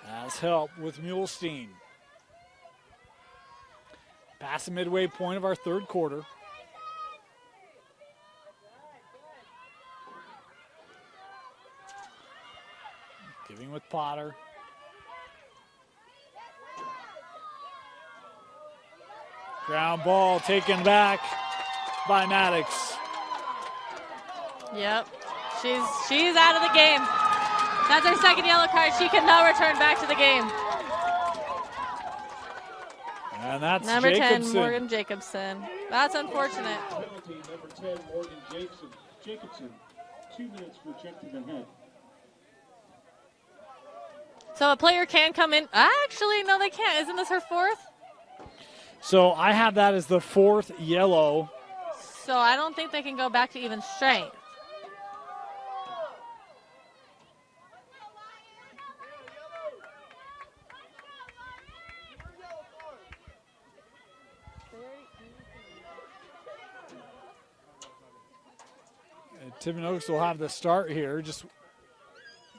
S2: Has help with Mulestein. Past the midway point of our third quarter. Giving with Potter. Ground ball taken back by Maddox.
S3: Yep. She's out of the game. That's her second yellow card. She can now return back to the game.
S2: And that's
S3: number
S2: Jacobson.
S3: 10, Morgan Jacobson. That's unfortunate.
S1: Penalty, number 10, Morgan Jacobson. 2 minutes for check to the head.
S3: So a player can come in. Actually, no, they can't. Isn't this her fourth?
S2: So I have that as the fourth yellow.
S3: So I don't think they can go back to even strength.
S2: Timpanogos will have the start here. Just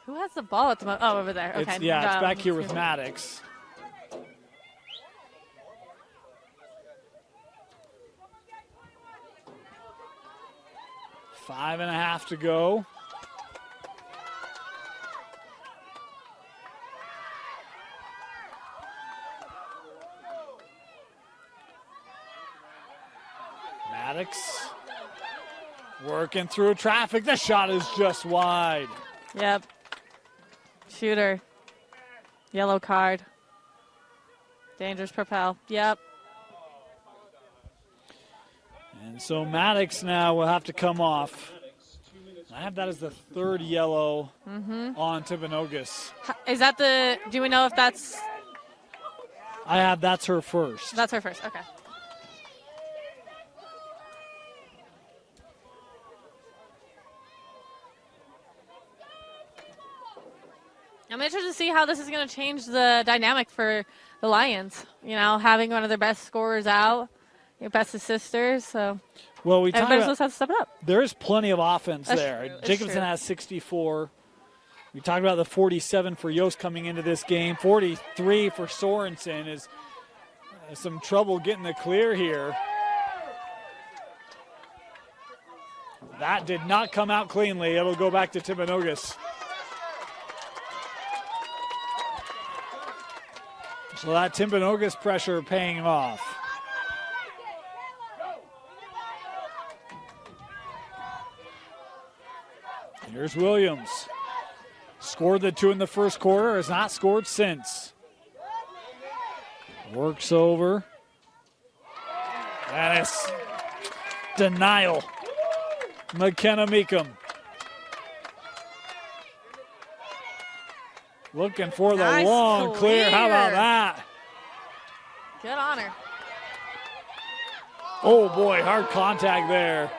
S3: Who has the ball at the moment? Oh, over there. Okay.
S2: it's back here with Maddox. Five and a half to go. Maddox working through traffic. The shot is just wide.
S3: Yep. Shooter. Yellow card. Dangerous propel. Yep.
S2: And so Maddox now will have to come off. I have that as the third yellow on Timpanogos.
S3: Is that do we know if that's?
S2: I have that's her first.
S3: That's her first. Okay. I'm interested to see how this is going to change the dynamic for the Lions. You know, having one of their best scorers out, your best assisters. So,
S2: well, we
S3: everybody's supposed to have to step it up.
S2: There is plenty of offense there.
S3: True.
S2: Jacobson has 64. We talked about the 47 for Yost coming into this game. 43 for Sorensen is some trouble getting the clear here. That did not come out cleanly. It'll go back to Timpanogos. So that Timpanogos pressure paying off. Here's Williams. Scored the 2 in the first quarter, has not scored since. Works over. And it's denial. McKenna Meekum. Looking for the
S3: Nice
S2: long clear. How about that?
S3: Good on her.
S2: Oh boy, hard contact there.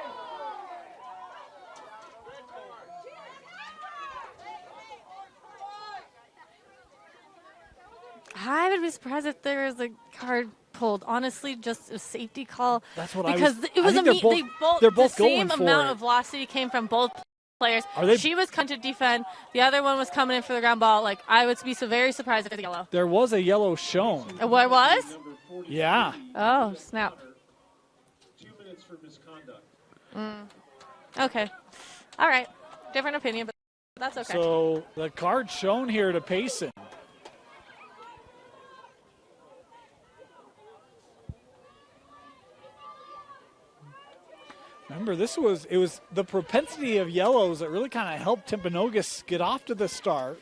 S3: I would be surprised if there was a card pulled. Honestly, just a safety call.
S2: That's what
S3: because
S2: I was.
S3: it was
S2: I think they're both
S3: the
S2: going
S3: same
S2: for
S3: amount
S2: it.
S3: of velocity came from both players.
S2: Are they?
S3: She was coming to defend. The other one was coming in for the ground ball. Like, I would be so very surprised if it was yellow.
S2: There was a yellow shown.
S3: What was?
S2: Yeah.
S3: Oh, snap.
S1: 2 minutes for misconduct.
S3: Okay. All right. Different opinion, but that's okay.
S2: So the card shown here to Payson. Remember, it was the propensity of yellows that really kind of helped Timpanogos get off to the start.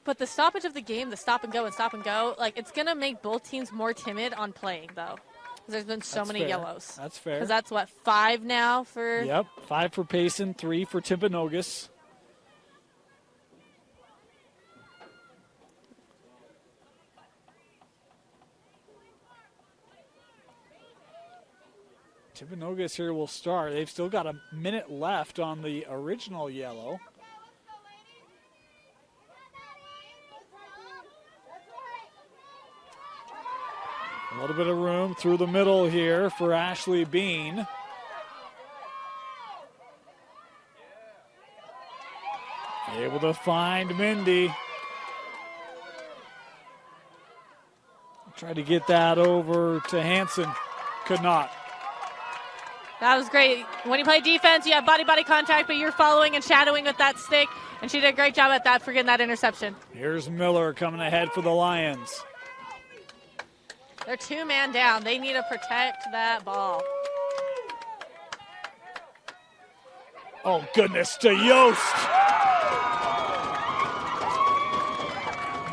S3: But the stoppage of the game, the stop and go, like, it's going to make both teams more timid on playing, though. There's been so many
S2: fair.
S3: yellows.
S2: That's fair.
S3: Because that's, what, 5 now for...
S2: Yep, 5 for Payson, 3 for Timpanogos. Timpanogos here will start. They've still got a minute left on the original yellow. A little bit of room through the middle here for Ashley Bean. Able to find Mindy. Tried to get that over to Hanson. Could not.
S3: That was great. When you play defense, you have body-body contact, but you're following and shadowing with that stick, and she did a great job at that for getting that interception.
S2: Here's Miller coming ahead for the Lions.
S3: They're 2-man down. They need to protect that ball.
S2: Oh, goodness, to Yost.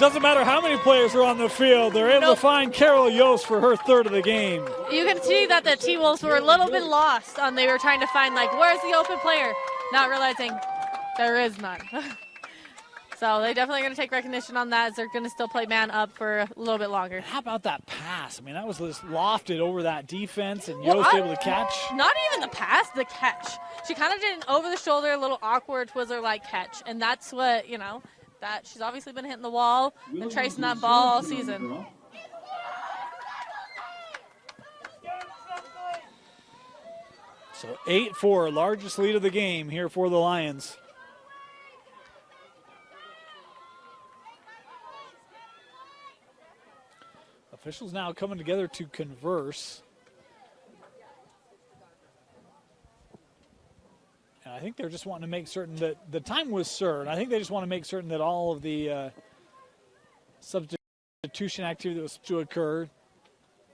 S2: Doesn't matter how many players are on the field. They're able to find Carol Yost for her third of the game.
S3: You can see that the T-Wolves were a little bit lost on they were trying to find, like, where's the open player? Not realizing there is none. So they definitely going to take recognition on that as they're going to still play man up for a little bit longer.
S2: How about that pass? I mean, that was just lofted over that defense, and Yost able to catch.
S3: Not even the pass, the catch. She kind of did an over-the-shoulder, little awkward Twizzler-like catch, and that's what, you know, that she's obviously been hitting the wall and tracing that ball all season.
S2: So 8-4, largest lead of the game here for the Lions. Officials now coming together to converse. And I think they're just wanting to make certain that the time was served. I think they just want to make certain that all of the substitution activity that was to occur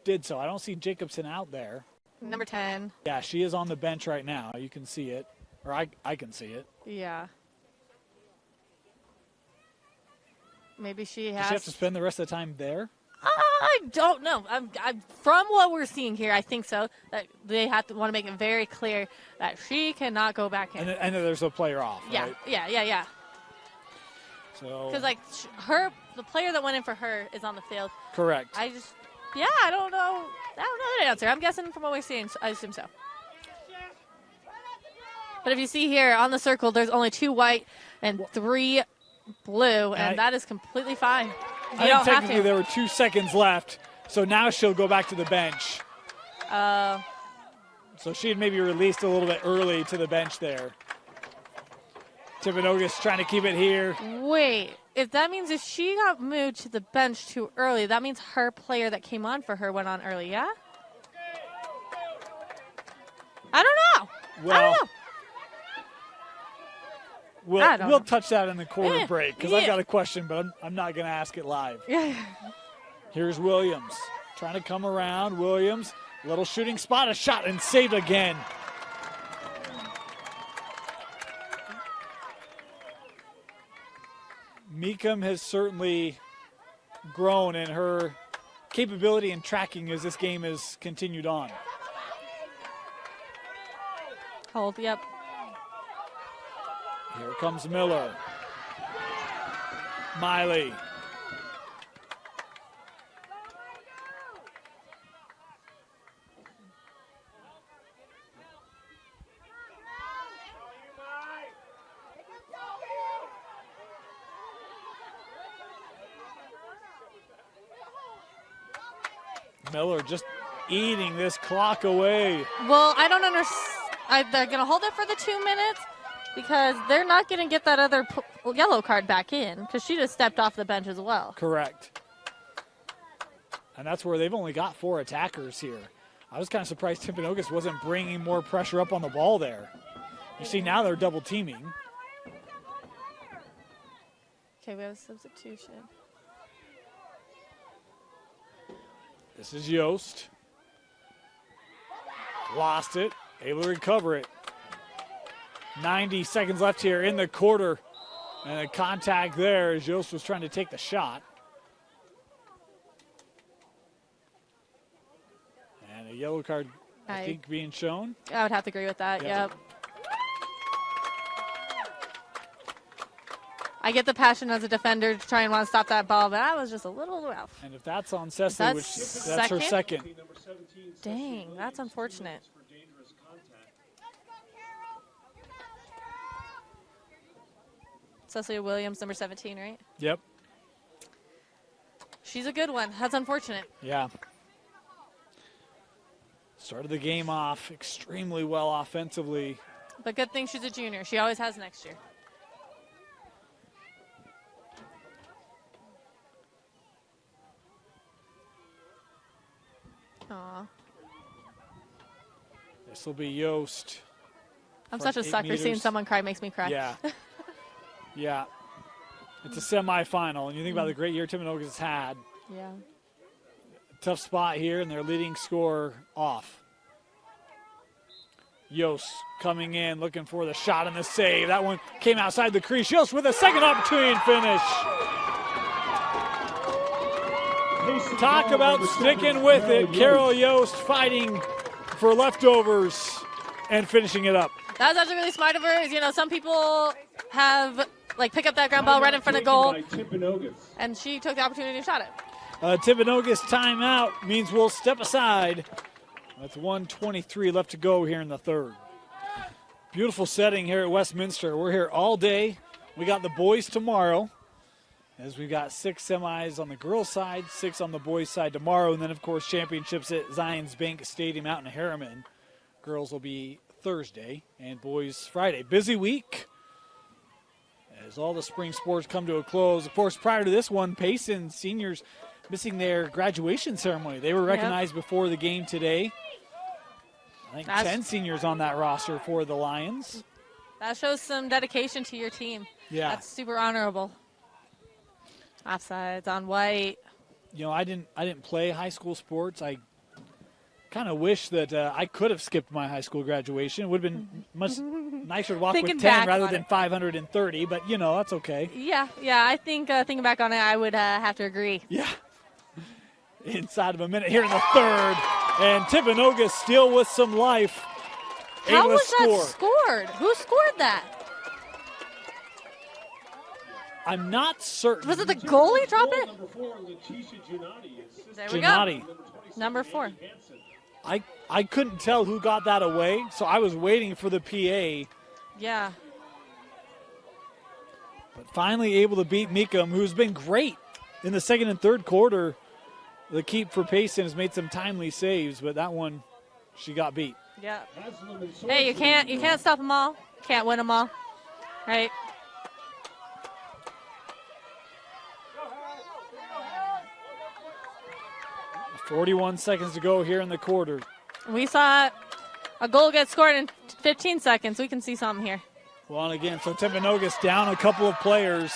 S2: did so. I don't see Jacobson out there.
S3: Number 10.
S2: Yeah, she is on the bench right now. You can see it, or I can see it.
S3: Yeah. Maybe she has.
S2: Does she have to spend the rest of the time there?
S3: I don't know. I'm from what we're seeing here, I think so. That they have to want to make it very clear that she cannot go back in.
S2: And there's a player off.
S3: Yeah,
S2: right?
S3: yeah.
S2: So
S3: because like the player that went in for her is on the field.
S2: Correct.
S3: I don't know the answer. I'm guessing from what we're seeing. So I assume so. But if you see here on the circle, there's only 2 white and 3 blue, and that is completely fine.
S2: I think technically there were 2 seconds left, so now she'll go back to the bench. So she had maybe released a little bit early to the bench there. Timpanogos trying to keep it here.
S3: Wait, if that means if she got moved to the bench too early, that means her player that came on for her went on early, yeah? I don't know.
S2: Well,
S3: I don't know.
S2: We'll touch that in the quarter break because I've
S3: yeah.
S2: got a question, but I'm not going to ask it live.
S3: Yeah.
S2: Here's Williams trying to come around. Williams, little shooting spot, a shot, and saved again. Meekum has certainly grown in her capability and tracking as this game has continued on.
S3: Hold, yep.
S2: Here comes Miller. Miley. Miller just eating this clock away.
S3: Well, I don't understand. They're going to hold it for the 2 minutes because they're not going to get that other yellow card back in because she just stepped off the bench as well.
S2: Correct. And that's where they've only got 4 attackers here. I was kind of surprised Timpanogos wasn't bringing more pressure up on the ball there. You see now they're double teaming.
S3: Okay, we have a substitution.
S2: This is Yost. Lost it, able to recover it. 90 seconds left here in the quarter. And a contact there as Yost was trying to take the shot. And a yellow card, I think, being shown.
S3: I would have to agree with that, yep. I get the passion as a defender to try and want to stop that ball, but that was just a little rough.
S2: And if that's on Cecily, that's her second.
S3: Dang, that's unfortunate. Cecily Williams, number 17, right?
S2: Yep.
S3: She's a good one. That's unfortunate.
S2: Yeah. Started the game off extremely well offensively.
S3: But good thing she's a junior. She always has next year. Aw.
S2: This will be Yost.
S3: I'm such a sucker. Seeing someone cry makes me cry.
S2: Yeah. Yeah. It's a semifinal, and you think about the great year Timpanogos has had.
S3: Yeah.
S2: Tough spot here, and their leading scorer off. Yost coming in, looking for the shot and the save. That one came outside the crease. Yost with a second opportunity and finish. Talk about sticking with it. Carol Yost fighting for leftovers and finishing it up.
S3: That was actually really smart of her. You know, some people have, pick up that ground ball right in front of goal. And she took the opportunity and shot it.
S2: Timpanogos timeout means we'll step aside. That's 1:23 left to go here in the third. Beautiful setting here at Westminster. We're here all day. We got the boys tomorrow, as we've got 6 semis on the girls' side, 6 on the boys' side tomorrow, and then, of course, championships at Zions Bank Stadium out in Harriman. Girls will be Thursday and boys Friday. Busy week as all the spring sports come to a close. Of course, prior to this one, Payson seniors missing their graduation ceremony. They were recognized before the game today. I think 10 seniors on that roster for the Lions.
S3: That shows some dedication to your team.
S2: Yeah.
S3: That's super honorable. Offsides on white.
S2: You know, I didn't play high school sports. I kind of wish that I could have skipped my high school graduation. It would have been much nicer to walk with 10 rather than 530, but, you know, that's okay.
S3: Yeah, I think thinking back on it, I would have to agree.
S2: Yeah. Inside of a minute here in the third, and Timpanogos still with some life.
S3: How was that scored? Who scored that?
S2: I'm not certain.
S3: Was it the goalie drop it? There we go. Number 4.
S2: I couldn't tell who got that away, so I was waiting for the PA.
S3: Yeah.
S2: But finally able to beat Meekum, who's been great in the second and third quarter. The keep for Payson has made some timely saves, but that one, she got beat.
S3: Yeah. Hey, you can't stop them all. Can't win them all. Right?
S2: .41 seconds to go here in the quarter.
S3: We saw a goal get scored in 15 seconds. We can see something here.
S2: Well, and again, so Timpanogos down a couple of players.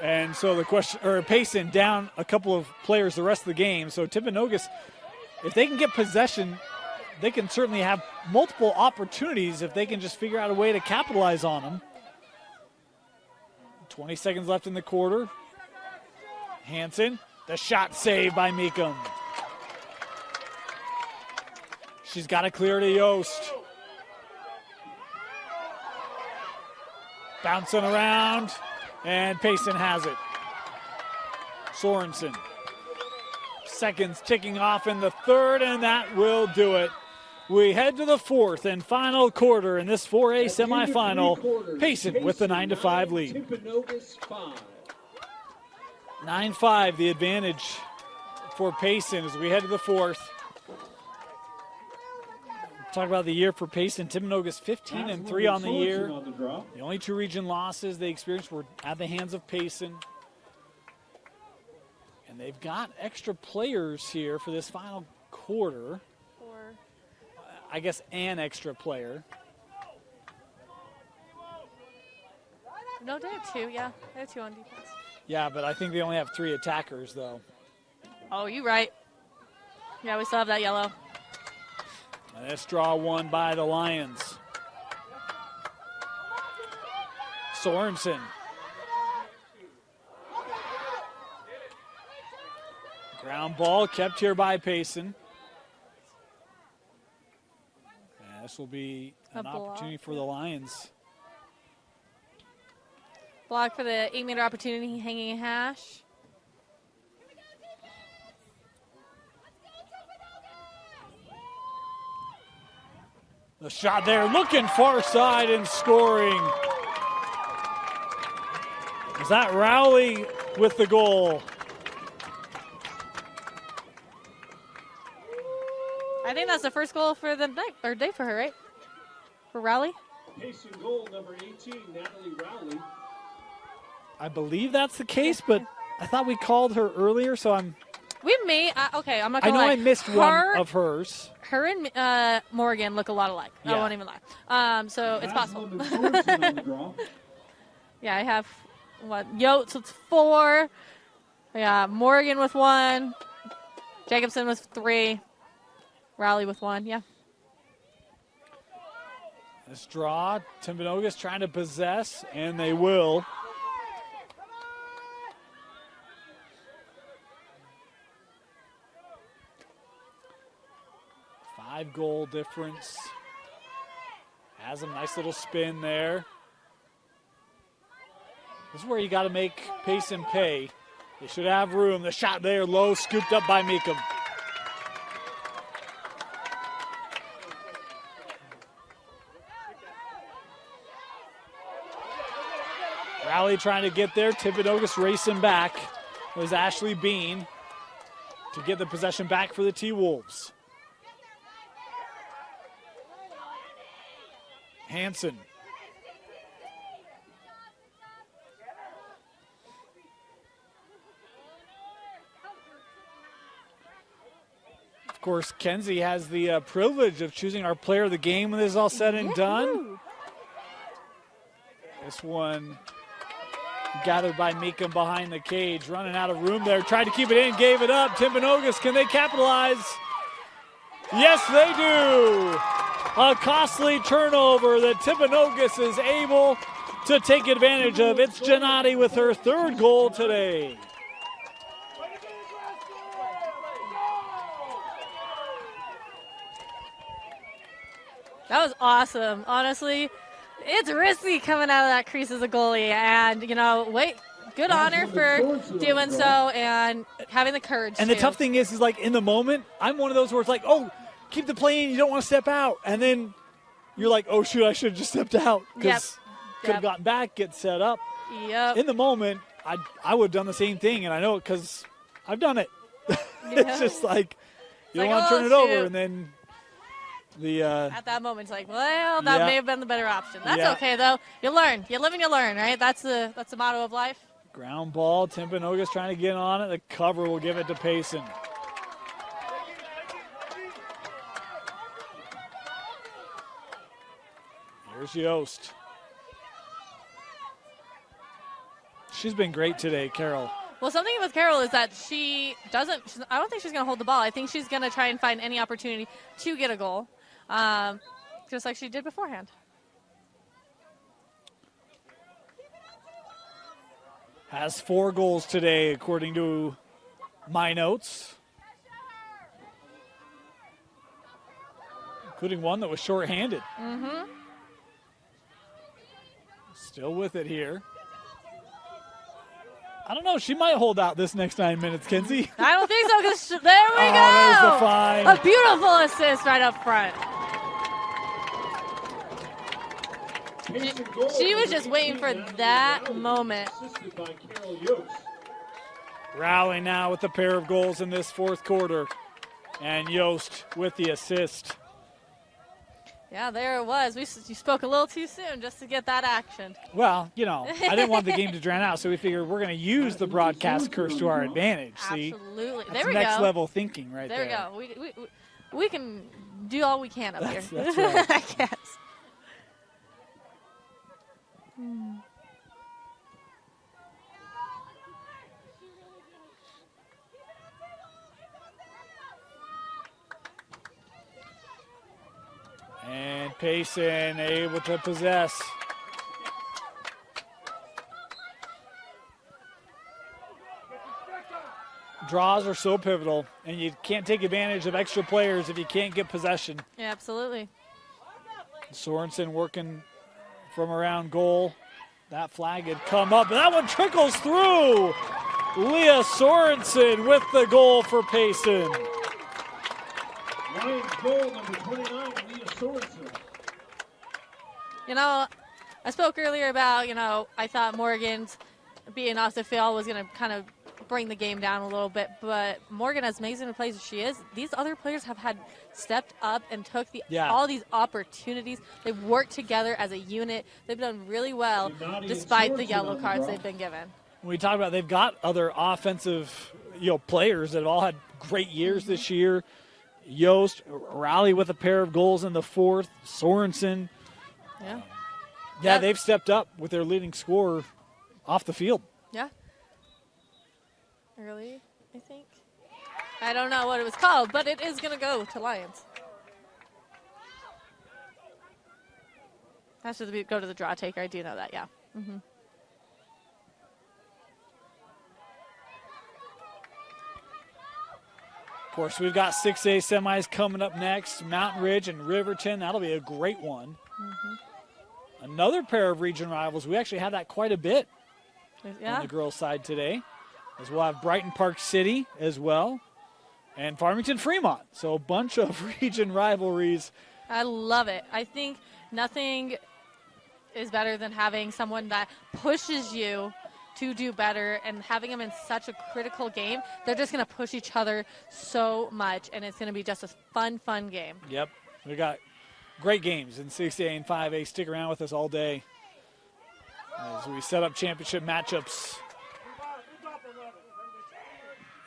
S2: And so the question, or Payson down a couple of players the rest of the game. So Timpanogos, if they can get possession, they can certainly have multiple opportunities if they can just figure out a way to capitalize on them. 20 seconds left in the quarter. Hansen, the shot saved by Meekum. She's got to clear to Yost. Bouncing around, and Payson has it. Sorensen. Seconds ticking off in the third, and that will do it. We head to the fourth and final quarter in this 4A semifinal. Payson with the 9-5 lead. 9-5, the advantage for Payson as we head to the fourth. Talk about the year for Payson. Timpanogos 15-3 on the year. The only 2 region losses they experienced were at the hands of Payson. And they've got extra players here for this final quarter. I guess an extra player.
S3: No, they have 2, yeah. They have 2 on defense.
S2: Yeah, but I think they only have 3 attackers, though.
S3: Oh, you're right. Yeah, we still have that yellow.
S2: And this draw won by the Lions. Sorensen. Ground ball kept here by Payson. This will be
S3: A
S2: an
S3: block.
S2: opportunity for the Lions.
S3: Block for the 8-meter opportunity, hanging hash.
S2: The shot there, looking far side and scoring. Is that Rowley with the goal?
S3: I think that's the first goal for the night or day for her, right? For Rowley.
S1: Payson goal number 18, Natalie Rowley.
S2: I believe that's the case, but I thought we called her earlier, so
S3: We may. Okay, I'm not
S2: I
S3: gonna
S2: know
S3: lie.
S2: I missed one of hers.
S3: Her and Morgan look a lot alike. I
S2: Yeah.
S3: won't even lie. So it's possible.
S1: Haslam and Sorensen on the draw.
S3: Yeah, I have Yotes with 4. Yeah, Morgan with 1. Jacobson with 3. Rowley with 1. Yeah.
S2: This draw, Timpanogos trying to possess, and they will. Five-goal difference. Has a nice little spin there. This is where you got to make Payson pay. They should have room. The shot there, low, scooped up by Meekum. Rowley trying to get there. Timpanogos racing back. It was Ashley Bean to get the possession back for the T-Wolves. Hansen. Of course, Kenzie has the privilege of choosing our player of the game when this is all said and done. This one gathered by Meekum behind the cage, running out of room there, tried to keep it in, gave it up. Timpanogos, can they capitalize? Yes, they do. A costly turnover that Timpanogos is able to take advantage of. It's Gennady with her 3rd goal today.
S3: That was awesome. Honestly, it's risky coming out of that crease as a goalie. And, good on her for doing so and having the courage
S2: And
S3: to.
S2: the tough thing is like in the moment, I'm one of those where it's like, oh, keep the play in, you don't want to step out. And then you're like, oh, shoot, I should have just stepped out. Because could have gotten back, get set up.
S3: Yep.
S2: In the moment, I would have done the same thing, and I know it because I've done it. It's just like, you don't want to turn it over, and then the
S3: at that moment, it's like, well, that may have been the better option. That's okay, though. You learn. You live and you learn, right? That's the motto of life.
S2: ground ball. Timpanogos trying to get on it. The cover will give it to Payson. Here's Yost. She's been great today, Carol.
S3: Well, something with Carol is that I don't think she's going to hold the ball. I think she's going to try and find any opportunity to get a goal, just like she did beforehand.
S2: Has 4 goals today, according to my notes, including one that was shorthanded.
S3: Mm-hmm.
S2: Still with it here. I don't know. She might hold out this next 9 minutes, Kenzie.
S3: I don't think so, because there we go.
S2: There's the fine.
S3: A beautiful assist right up front. She was just waiting for that moment.
S2: Rowley now with a pair of goals in this 4th quarter. And Yost with the assist.
S3: Yeah, there it was. You spoke a little too soon just to get that action.
S2: Well, I didn't want the game to drown out, so we figured we're going to use the broadcast curse to our advantage. See?
S3: Absolutely.
S2: That's
S3: there we go.
S2: next level thinking right there.
S3: There we go. We can do all we can up here.
S2: That's right.
S3: I guess.
S2: And Payson able to possess. Draws are so pivotal, and you can't take advantage of extra players if you can't get possession.
S3: Yeah, absolutely.
S2: Sorensen working from around goal. That flag had come up, and that one trickles through. Leah Sorensen with the goal for Payson.
S1: Lions goal number 29, Leah Sorensen.
S3: You know, I spoke earlier about, I thought Morgan's being off the field was going to kind of bring the game down a little bit, but Morgan, as amazing a player as she is, these other players have stepped up and took all these opportunities. They've worked together as a unit. They've done really well despite the yellow cards they've been given.
S2: We talk about they've got other offensive players that have all had great years this year. Yost, Rowley with a pair of goals in the fourth. Sorensen. Yeah, they've stepped up with their leading scorer off the field.
S3: Yeah. Early, I think. I don't know what it was called, but it is going to go to Lions. Has to go to the draw taker. I do know that, yeah. Mm-hmm.
S2: Of course, we've got 6A semis coming up next. Mountain Ridge and Riverton. That'll be a great one. Mm-hmm. Another pair of region rivals. We actually had that quite a bit on the girls' side today. As we'll have Brighton Park City as well. And Farmington Fremont. So a bunch of region rivalries.
S3: I love it. I think nothing is better than having someone that pushes you to do better, and having them in such a critical game. They're just going to push each other so much, and it's going to be just a fun game.
S2: Yep. We got great games in 6A and 5A. Stick around with us all day as we set up championship matchups.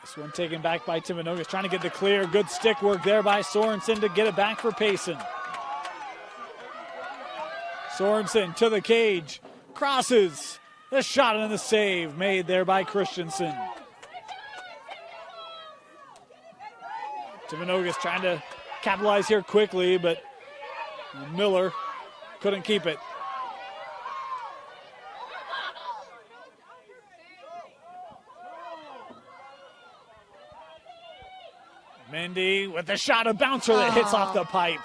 S2: This one taken back by Timpanogos, trying to get the clear. Good stick work there by Sorensen to get it back for Payson. Sorensen to the cage, crosses. The shot and the save made there by Christensen. Timpanogos trying to capitalize here quickly, but Miller couldn't keep it. Mindy with the shot, a bouncer that hits off the pipe.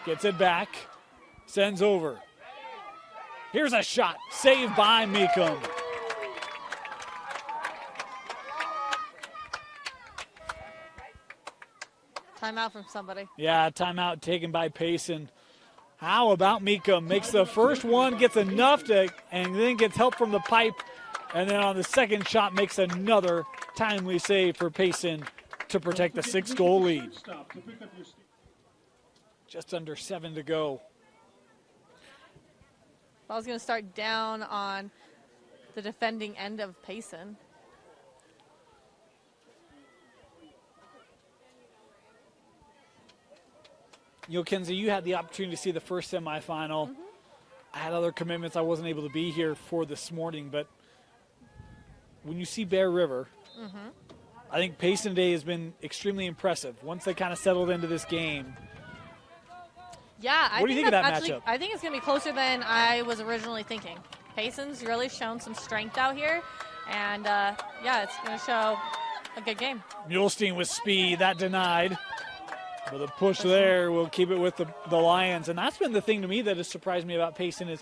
S2: Gets it back, sends over. Here's a shot, saved by Meekum.
S3: Timeout from somebody.
S2: Yeah, timeout taken by Payson. How about Meekum? Makes the first one, gets enough to, and then gets help from the pipe. And then on the second shot, makes another timely save for Payson to protect the 6-goal lead. Just under 7 to go.
S3: Ball's going to start down on the defending end of Payson.
S2: Kenzie, you had the opportunity to see the first semifinal. Mm-hmm. I had other commitments. I wasn't able to be here for this morning, but when you see Bear River, I think Payson today has been extremely impressive once they kind of settled into this game.
S3: Yeah,
S2: what do you think of that matchup?
S3: I think it's going to be closer than I was originally thinking. Payson's really shown some strength out here, and it's going to show a good game.
S2: Mulestein with speed, that denied. But the push there will keep it with the Lions, and that's been the thing to me that has surprised me about Payson is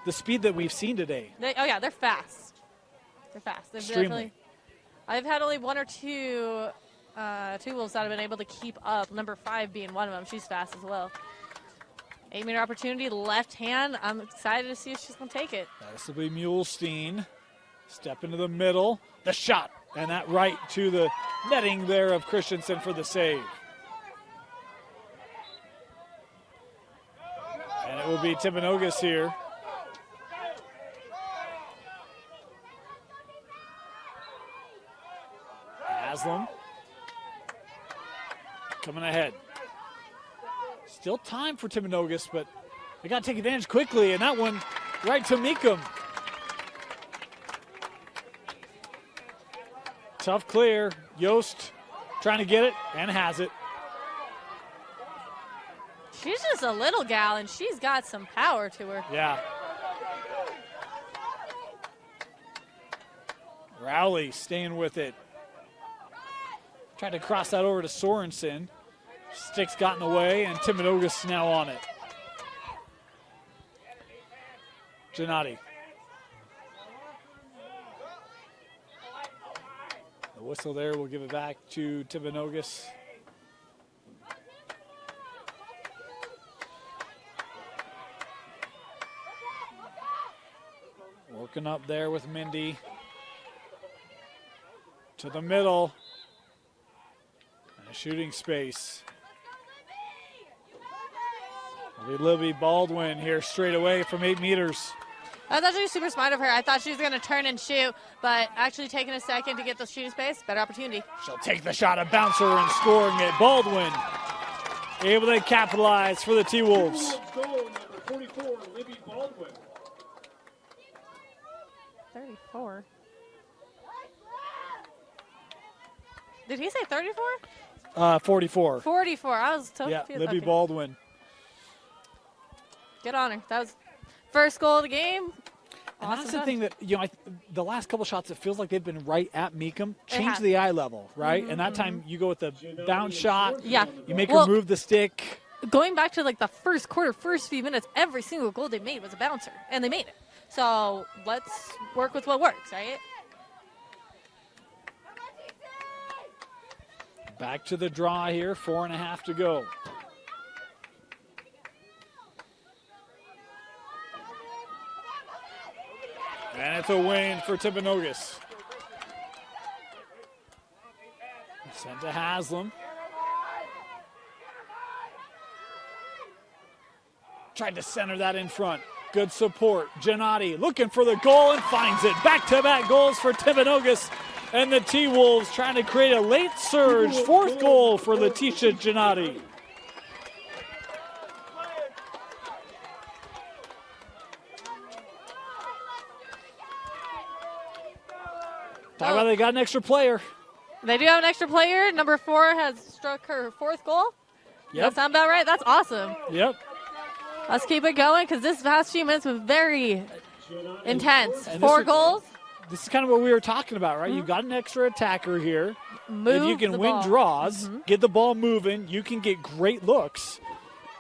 S2: the speed that we've seen today.
S3: They're fast. They're fast.
S2: Extremely.
S3: I've had only one or two Wolves that have been able to keep up. Number 5 being one of them. She's fast as well. 8-meter opportunity, left hand. I'm excited to see if she's going to take it.
S2: This will be Mulestein. Step into the middle. The shot. And that right to the netting there of Christensen for the save. And it will be Timpanogos here. Haslam. Coming ahead. Still time for Timpanogos, but they got to take advantage quickly, and that one right to Meekum. Tough clear. Yost trying to get it, and has it.
S3: She's just a little gal, and she's got some power to her.
S2: Yeah. Rowley staying with it. Tried to cross that over to Sorensen. Sticks got in the way, and Timpanogos now on it. Gennady. The whistle there will give it back to Timpanogos. Working up there with Mindy. To the middle. And a shooting space. Libby Baldwin here straight away from 8 meters.
S3: That was actually super smart of her. I thought she was going to turn and shoot, but actually taking a second to get the shooting space, better opportunity.
S2: She'll take the shot, a bouncer, and scoring it. Baldwin able to capitalize for the T-Wolves.
S1: Goal, number 44, Libby Baldwin.
S3: 34. Did he say 34?
S2: 44.
S3: 44. I was so
S2: Yeah,
S3: confused.
S2: Libby
S3: Okay.
S2: Baldwin.
S3: Good on her. That was first goal of the game.
S2: And
S3: Awesome
S2: that's the
S3: touch.
S2: thing that, the last couple shots, it feels like they've been right at Meekum. Change
S3: have.
S2: the eye level, right? And that time you go with the bounce shot.
S3: Yeah.
S2: You make
S3: Well,
S2: her move the stick.
S3: Going back to like the first quarter, first few minutes, every single goal they made was a bouncer, and they made it. So let's work with what works, right?
S2: Back to the draw here, 4.5 to go. And it's a win for Timpanogos. Sent to Haslam. Tried to center that in front. Good support. Gennady looking for the goal and finds it. Back-to-back goals for Timpanogos. And the T-Wolves trying to create a late surge. 4th goal for Letitia Gennady. Talk about they got an extra player.
S3: They do have an extra player. Number 4 has struck her 4th goal.
S2: Yep.
S3: That sound about right? That's awesome.
S2: Yep.
S3: Let's keep it going because this past few minutes was very intense.
S2: And
S3: 4
S2: this is-
S3: goals.
S2: This is kind of what we were talking about, right? You got an extra attacker here.
S3: Move
S2: if you can
S3: the
S2: win
S3: ball.
S2: draws, get the ball moving, you can get great looks.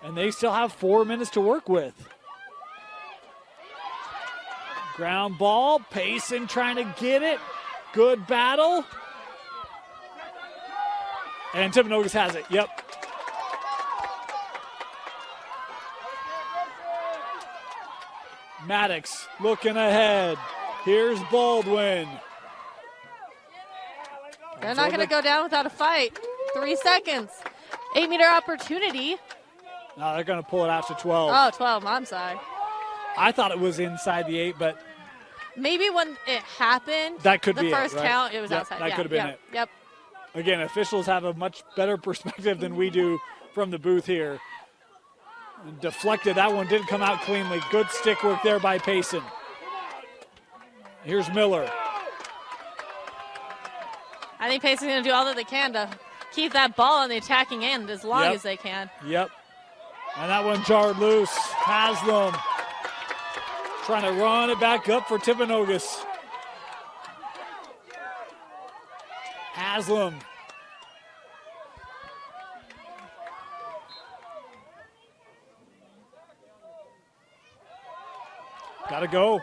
S2: And they still have 4 minutes to work with. Ground ball, Payson trying to get it. Good battle. And Timpanogos has it, yep. Maddox looking ahead. Here's Baldwin.
S3: They're not going to go down without a fight. 3 seconds. 8-meter opportunity.
S2: No, they're going to pull it out to 12.
S3: Oh, 12. I'm sorry.
S2: I thought it was inside the 8, but
S3: Maybe when it happened,
S2: that could
S3: the
S2: be it,
S3: first
S2: right?
S3: count, it was
S2: Yep,
S3: outside.
S2: that
S3: Yeah,
S2: could have been
S3: yeah,
S2: it.
S3: Yep.
S2: Again, officials have a much better perspective than we do from the booth here. And deflected. That one didn't come out cleanly. Good stick work there by Payson. Here's Miller.
S3: I think Payson's going to do all that they can to keep that ball on the attacking end as long
S2: Yep.
S3: as they can.
S2: Yep. And that one jarred loose. Haslam trying to run it back up for Timpanogos. Haslam. Gotta go.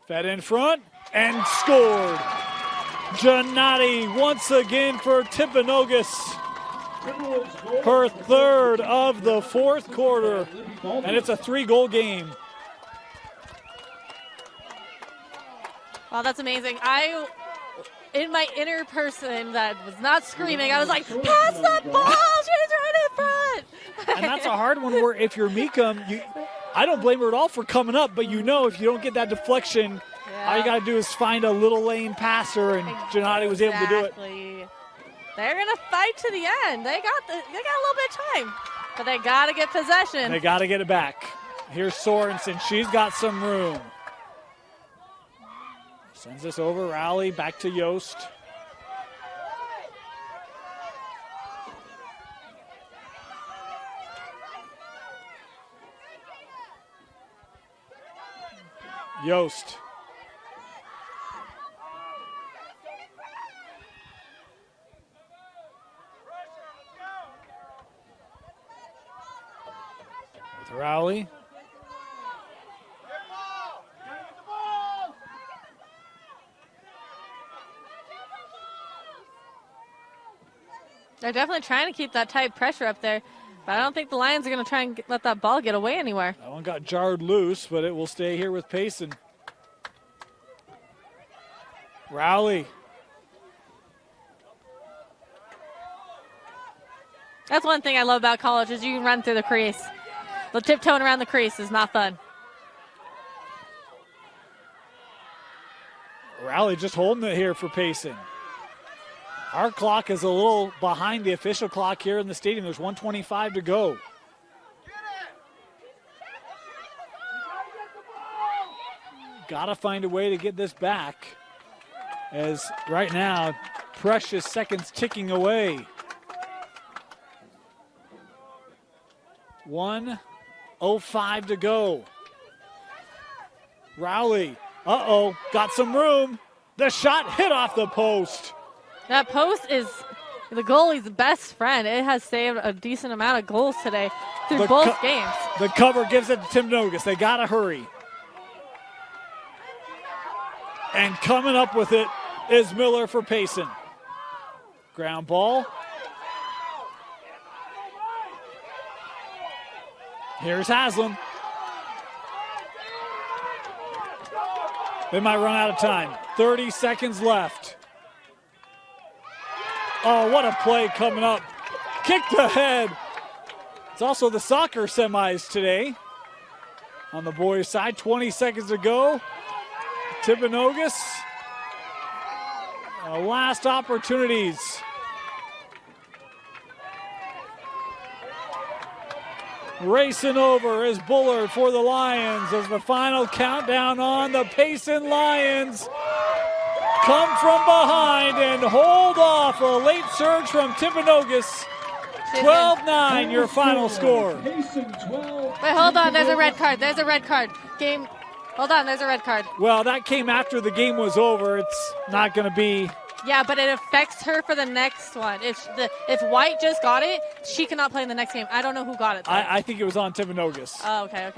S2: Fed in front and scored. Gennady once again for Timpanogos. Her 3rd of the 4th quarter. And it's a 3-goal game.
S3: Wow, that's amazing. In my inner person that was not screaming, I was like, pass the ball, she's right in front.
S2: And that's a hard one where if you're Meekum, I don't blame her at all for coming up, but if you don't get that deflection, all you got to do is find a little lane passer, and Gennady was able to do it.
S3: Exactly. They're going to fight to the end. They got a little bit of time, but they got to get possession.
S2: They got to get it back. Here's Sorensen. She's got some room. Sends this over. Rally back to Yost. Yost. With Rowley.
S3: They're definitely trying to keep that tight pressure up there, but I don't think the Lions are going to try and let that ball get away anywhere.
S2: That one got jarred loose, but it will stay here with Payson. Rowley.
S3: That's one thing I love about college is you can run through the crease. The tiptoeing around the crease is not fun.
S2: Rowley just holding it here for Payson. Our clock is a little behind the official clock here in the stadium. There's 1:25 to go. Got to find a way to get this back, as right now, precious seconds ticking away. 1:05 to go. Rowley, got some room. The shot hit off the post.
S3: That post is the goalie's best friend. It has saved a decent amount of goals today through both games.
S2: The cover gives it to Timpanogos. They got to hurry. And coming up with it is Miller for Payson. Ground ball. Here's Haslam. They might run out of time. 30 seconds left. Oh, what a play coming up. Kicked ahead. It's also the soccer semis today. On the boys' side, 20 seconds to go. Timpanogos. Last opportunities. Racing over is Bullard for the Lions as the final countdown on. The Payson Lions come from behind and hold off a late surge from Timpanogos. 12-9, your final score.
S3: Wait, hold on. There's a red card. There's a red card. Game. Hold on. There's a red card.
S2: Well, that came after the game was over. It's not going to be.
S3: Yeah, but it affects her for the next one. If White just got it, she cannot play in the next game. I don't know who got it.
S2: I think it was on Timpanogos.
S3: Oh, okay.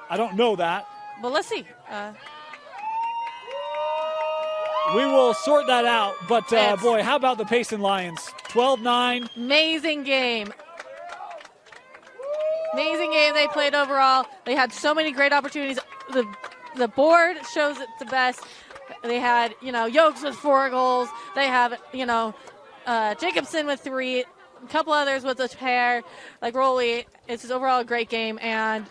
S2: I don't know that.
S3: Well, let's see.
S2: We will sort that out. But, boy, how about the Payson Lions? 12-9.
S3: Amazing game. Amazing game they played overall. They had so many great opportunities. The board shows it the best. They had, Yokes with 4 goals. They have, Jacobson with 3. A couple others with a pair. Like Rolly, it's just overall a great game. And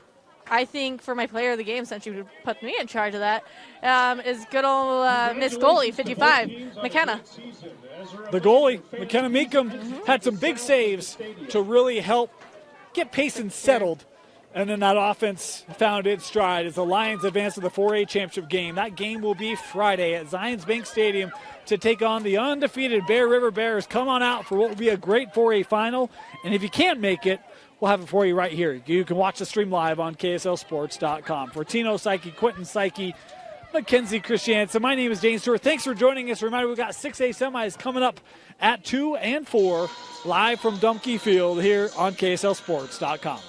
S3: I think for my player of the game, since you put me in charge of that, is good old Miss Goalie, 55, McKenna.
S2: The goalie, McKenna Meekum, had some big saves to really help get Payson settled. And then that offense found its stride as the Lions advance to the 4A championship game. That game will be Friday at Zions Bank Stadium to take on the undefeated Bear River Bears. Come on out for what will be a great 4A final. And if you can't make it, we'll have it for you right here. You can watch the stream live on KSLSports.com. For Tino Psyche, Quentin Psyche, Mackenzie Christiansen, my name is Dane Stewart. Thanks for joining us. Reminder, we've got 6A semis coming up at 2 and 4 live from Dumpke Field here on KSLSports.com.